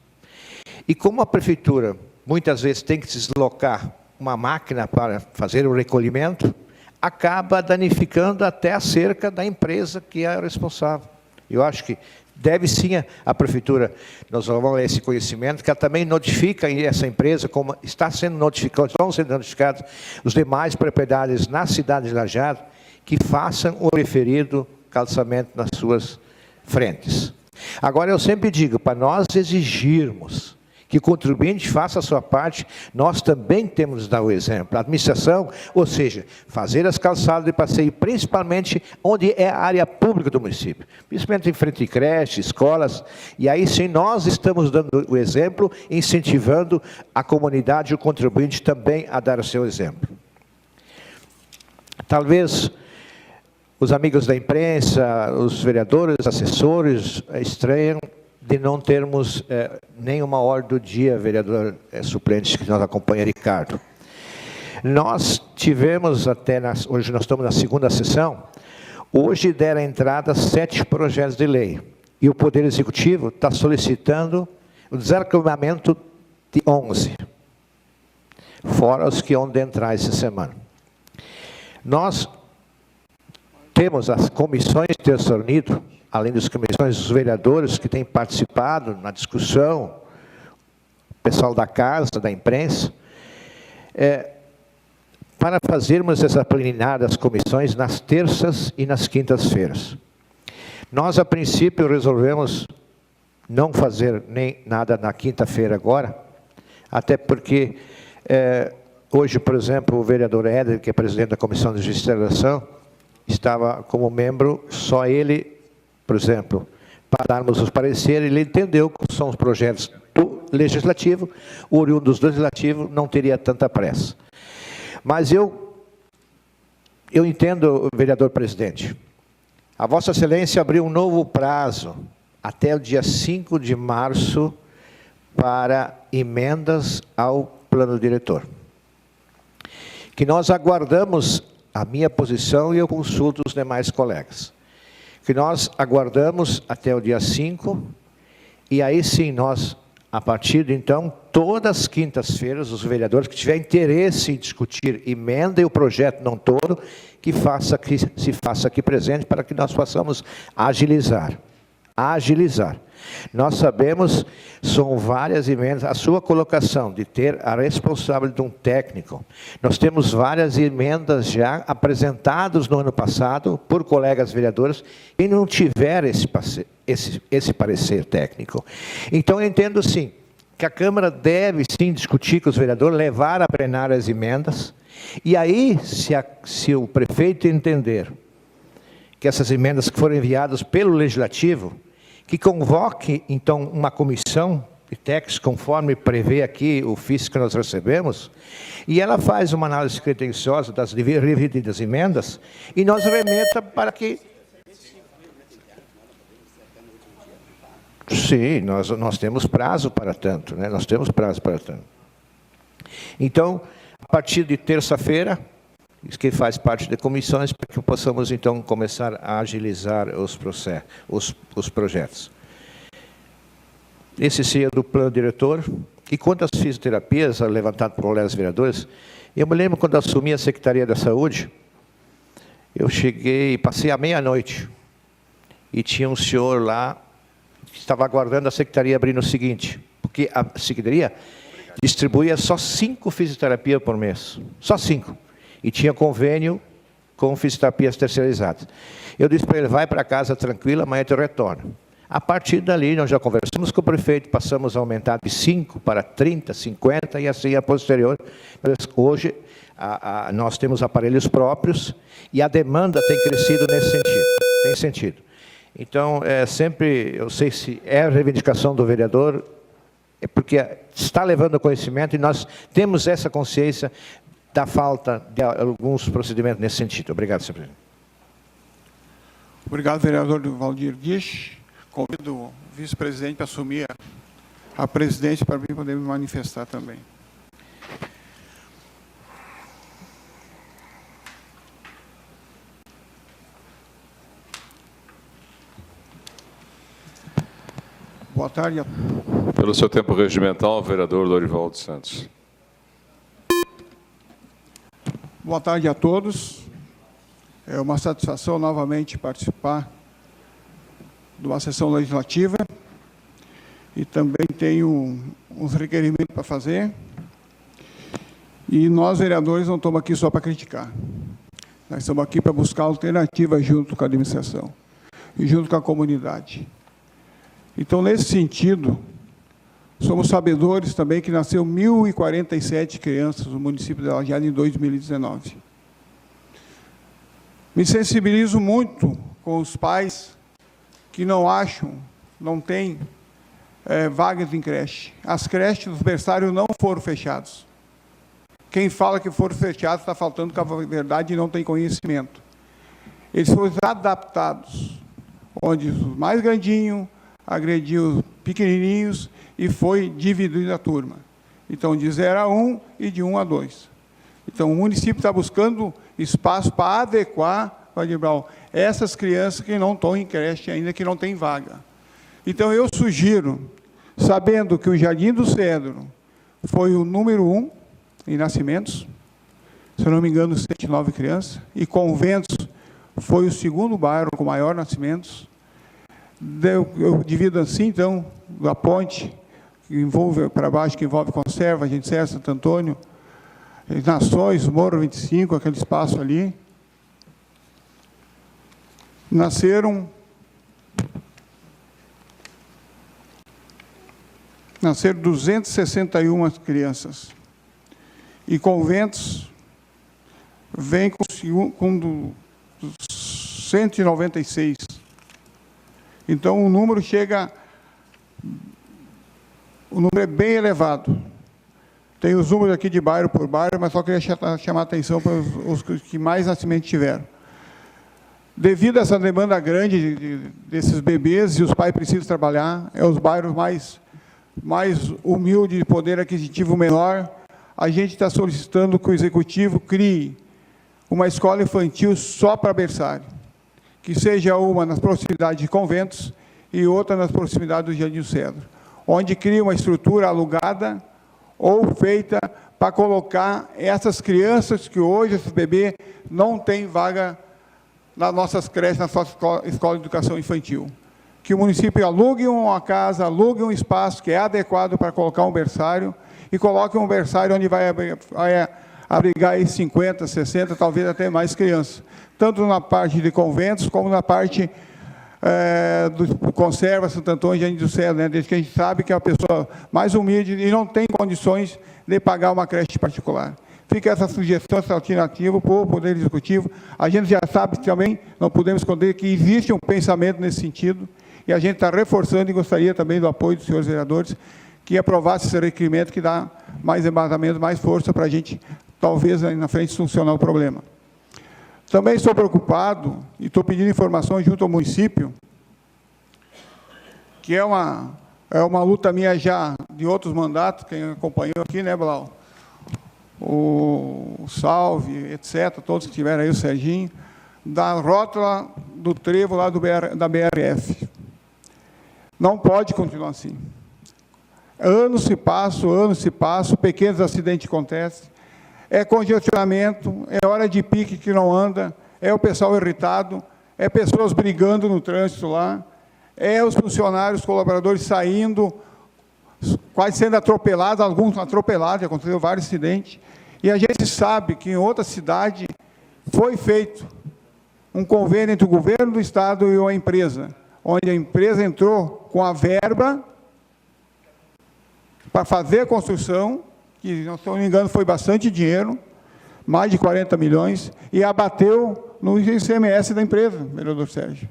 E como a prefeitura muitas vezes tem que deslocar uma máquina para fazer o recolhimento, acaba danificando até a cerca da empresa que é a responsável. Eu acho que deve sim a prefeitura, nós vamos ler esse conhecimento, que ela também notifica essa empresa, como está sendo notificado, estão sendo notificados os demais propriedades na cidade de Lajeado, que façam o referido calçamento nas suas frentes. Agora, eu sempre digo, para nós exigirmos que o contribuinte faça a sua parte, nós também temos de dar o exemplo. A administração, ou seja, fazer as calçadas de passeio, principalmente onde é a área pública do município, principalmente em frente a creches, escolas, e aí sim nós estamos dando o exemplo, incentivando a comunidade e o contribuinte também a dar o seu exemplo. Talvez os amigos da imprensa, os vereadores, assessores, estranham de não termos nenhuma ordem do dia, vereador suplente, que nos acompanha, Ricardo. Nós tivemos hoje nós estamos na segunda sessão, hoje deram entrada 7 projetos de lei, e o Poder Executivo está solicitando o desarquivamento de 11, fora os que vão entrar essa semana. Nós temos as comissões de Terceiro Unido, além das comissões dos vereadores que têm participado na discussão, o pessoal da casa, da imprensa, para fazermos essa plenária das comissões nas terças e nas quintas-feiras. Nós, a princípio, resolvemos não fazer nem nada na quinta-feira agora, até porque hoje, por exemplo, o vereador Éder, que é presidente da Comissão de Justiça e Relação, estava como membro, só ele, por exemplo, para darmos os pareceres, ele entendeu que são os projetos do Legislativo, o oriundo do Legislativo não teria tanta pressa. Mas eu entendo, vereador presidente, a Vossa Excelência abriu um novo prazo, até o dia 5 de março, para emendas ao plano diretor. Que nós aguardamos a minha posição e eu consulto os demais colegas. Que nós aguardamos até o dia 5, e aí sim nós, a partir de então, todas as quintas-feiras, os vereadores que tiverem interesse em discutir emenda e o projeto não todo, que se faça aqui presente para que nós possamos agilizar. Nós sabemos, são várias emendas, a sua colocação de ter a responsabilidade de um técnico. Nós temos várias emendas já apresentadas no ano passado por colegas vereadores que não tiveram esse parecer técnico. Então, eu entendo sim, que a Câmara deve sim discutir com os vereadores, levar a plenária as emendas, e aí, se o prefeito entender que essas emendas que foram enviadas pelo Legislativo, que convoque, então, uma comissão de técnicos, conforme prevê aqui o ofício que nós recebemos, e ela faz uma análise criteriosa das revididas emendas, e nós remeta para que... Sim, nós temos prazo para tanto, né? Nós temos prazo para tanto. Então, a partir de terça-feira, isso que faz parte de comissões, para que possamos, então, começar a agilizar os processos, os projetos. Esse seria do plano diretor. E quanto às fisioterapias, levantado por colegas vereadores, eu me lembro quando assumi a Secretaria da Saúde, eu cheguei, passei à meia-noite, e tinha um senhor lá, que estava aguardando a Secretaria abrir no seguinte, porque a Secretaria distribuía só 5 fisioterapias por mês, só 5. E tinha convênio com fisioterapias terceirizadas. Eu disse para ele, vai para casa tranquilo, amanhã eu retorno. A partir dali, nós já conversamos com o prefeito, passamos a aumentar de 5 para 30, 50 e assim a posterior. Hoje, nós temos aparelhos próprios e a demanda tem crescido nesse sentido. Tem sentido. Então, sempre, eu sei se é a reivindicação do vereador, é porque está levando conhecimento e nós temos essa consciência da falta de alguns procedimentos nesse sentido. Obrigado, senhor presidente. Obrigado, vereador Valdir Guix. Convido o vice-presidente para assumir a presidência para mim poder me manifestar também. Boa tarde. Pelo seu tempo regimental, vereador Dorival dos Santos. Boa tarde a todos. É uma satisfação novamente participar de uma sessão legislativa e também tenho uns requerimentos para fazer. E nós, vereadores, não estamos aqui só para criticar. Nós estamos aqui para buscar alternativas junto com a administração e junto com a comunidade. Então, nesse sentido, somos sabedores também que nasceu 1.047 crianças no município de Lajeado em 2019. Me sensibilizo muito com os pais que não têm vagas em creche. As creches dos berçários não foram fechadas. Quem fala que foram fechados está faltando com a verdade e não tem conhecimento. Eles foram adaptados, onde os mais grandinhos agrediu os pequenininhos e foi dividido a turma. Então, de 0 a 1 e de 1 a 2. Então, o município está buscando espaço para adequar, Valdir, essas crianças que não estão em creche ainda, que não têm vaga. Então, eu sugiro, sabendo que o Jardim do Cedro foi o número 1 em nascimentos, se eu não me engano, 109 crianças, e Conventos foi o segundo bairro com maior nascimentos. Eu divido assim, então, da ponte, que envolve para baixo, que envolve Conserva, Gente Serra, Santo Antônio, Nações, Morro 25, aquele espaço ali, nasceram 261 crianças. E conventos vêm com 196. Então, o número é bem elevado. Tem os números aqui de bairro por bairro, mas só queria chamar a atenção para os que mais nascimento tiveram. Devido a essa demanda grande desses bebês, e os pais precisam trabalhar, é os bairros mais humildes, de poder aquisitivo menor, a gente está solicitando que o Executivo crie uma escola infantil só para berçário, que seja uma nas proximidades de conventos e outra nas proximidades do Jardim do Cedro, onde cria uma estrutura alugada ou feita para colocar essas crianças que hoje, esses bebês, não têm vaga nas nossas creches, na nossa escola de educação infantil. Que o município alugue uma casa, alugue um espaço que é adequado para colocar um berçário e coloque um berçário onde vai abrigar aí 50, 60, talvez até mais crianças, tanto na parte de conventos como na parte do Conserva, Santo Antônio e Jardim do Cedro, né? Desde que a gente sabe que é a pessoa mais humilde e não tem condições de pagar uma creche particular. Fica essa sugestão, essa alternativa para o Poder Executivo. A gente já sabe também, não podemos esconder, que existe um pensamento nesse sentido, e a gente está reforçando e gostaria também do apoio dos senhores vereadores, que aprovasse esse requerimento que dá mais embasamento, mais força para a gente, talvez, aí na frente, solucionar o problema. Também estou preocupado, e estou pedindo informações junto ao município, que é uma luta minha já de outros mandatos, quem acompanhou aqui, né, Blau? O Salve, etc., todos que tiveram aí, o Serginho, da rótula do trevo lá da BRF. Não pode continuar assim. Anos se passam, pequenos acidentes acontecem, é congestionamento, é hora de pique que não anda, é o pessoal irritado, é pessoas brigando no trânsito lá, é os funcionários, colaboradores saindo, quase sendo atropelados, alguns atropelados, aconteceu vários acidentes, e a gente sabe que em outra cidade foi feito um convênio entre o governo do estado e uma empresa, onde a empresa entrou com a verba para fazer a construção, que, se não me engano, foi bastante dinheiro, mais de 40 milhões, e abateu no ICMS da empresa, vereador Sérgio.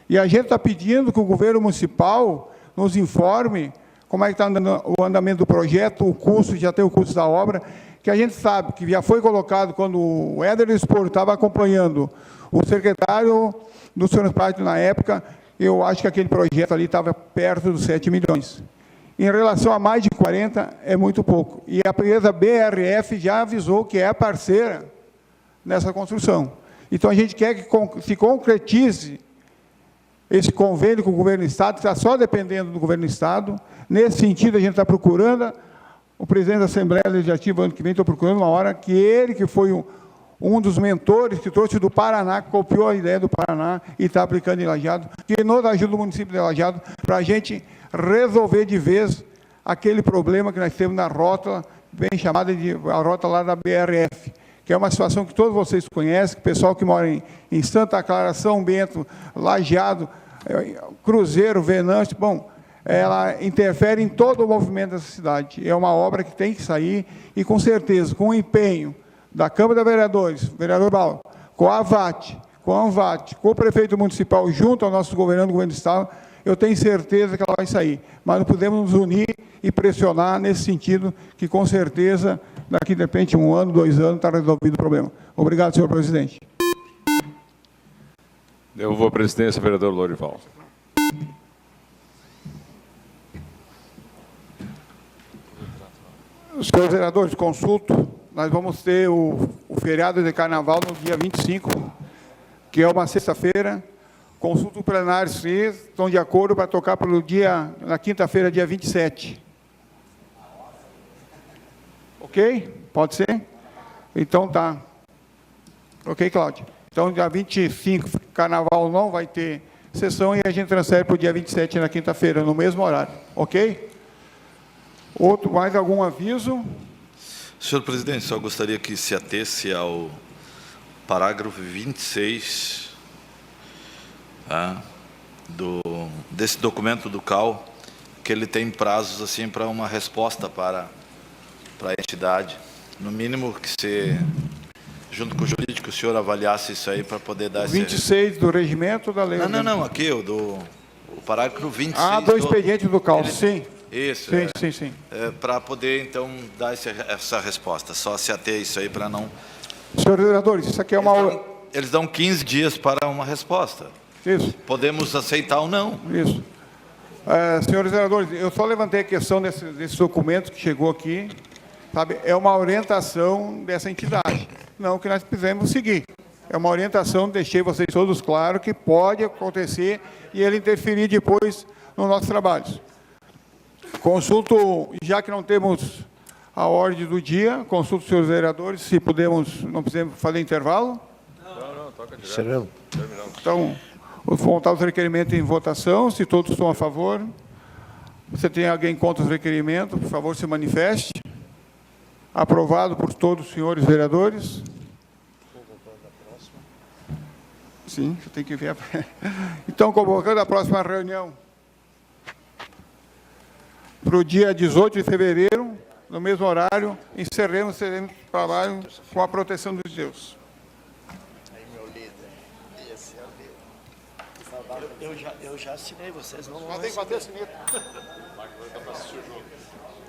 E a gente está pedindo que o governo municipal nos informe como é que está o andamento do projeto, o custo, já tem o custo da obra, que a gente sabe que já foi colocado, quando o Éder Esporo estava acompanhando o secretário do transporte na época, eu acho que aquele projeto ali estava perto dos 7 milhões. Em relação a mais de 40, é muito pouco. E a empresa BRF já avisou que é a parceira nessa construção. Então, a gente quer que se concretize esse convênio com o governo do Estado, que está só dependendo do governo do Estado. Nesse sentido, a gente está procurando, o presidente da Assembleia Legislativa, ano que vem, estou procurando uma hora que ele, que foi um dos mentores, que trouxe do Paraná, que copiou a ideia do Paraná e está aplicando em Lajeado, que nos ajuda o município de Lajeado para a gente resolver de vez aquele problema que nós temos na rótula, bem chamada de a rótula lá da BRF, que é uma situação que todos vocês conhecem, o pessoal que mora em Santa Clara, São Bento, Lajeado, Cruzeiro, Venâncio, bom, ela interfere em todo o movimento dessa cidade. É uma obra que tem que sair e, com certeza, com o empenho da Câmara de Vereadores, vereador Bal, com a AVAT, com a ANVAT, com o prefeito municipal, junto ao nosso governo do Estado, eu tenho certeza que ela vai sair. Mas não podemos nos unir e pressionar nesse sentido, que com certeza, daqui de repente, 1 ano, 2 anos, está resolvido o problema. Obrigado, senhor presidente. Devolvo a presidência, vereador Lorival. Senhores vereadores, consulto, nós vamos ter o feriado de carnaval no dia 25, que é uma sexta-feira. Consulto plenário, se estão de acordo para tocar na quinta-feira, dia 27. Ok? Pode ser? Então tá. Ok, Cláudio? Então, dia 25, carnaval não vai ter sessão e a gente transfere para o dia 27, na quinta-feira, no mesmo horário. Ok? Mais algum aviso? Senhor presidente, só gostaria que se atesse ao parágrafo 26 desse documento do CAL, que ele tem prazos assim para uma resposta para a entidade. No mínimo que se, junto com o jurídico, o senhor avaliasse isso aí para poder dar 26 do regimento da lei. Não, aqui, o parágrafo 26. Do expediente do CAL, sim. Isso. Sim. Para poder, então, dar essa resposta. Só se ater isso aí para não... Senhores vereadores, isso aqui é uma... Eles dão 15 dias para uma resposta. Isso. Podemos aceitar ou não. Isso. Senhores vereadores, eu só levantei a questão desse documento que chegou aqui, sabe? É uma orientação dessa entidade, não que nós precisamos seguir. É uma orientação, deixei vocês todos claros que pode acontecer e ele interferir depois nos nossos trabalhos. Consulto, já que não temos a ordem do dia, consulto os senhores vereadores, se podemos, não precisamos fazer intervalo. Não, toca direto. Então, vou montar os requerimentos em votação, se todos estão a favor. Se tem alguém contra os requerimentos, por favor, se manifeste. Aprovado por todos os senhores vereadores. Sim, você tem que ver. Então, convocando a próxima reunião para o dia 18 de fevereiro, no mesmo horário, encerremos o trabalho com a proteção dos Deus. Eu já assinei, vocês não... Mas tem que bater a sineta.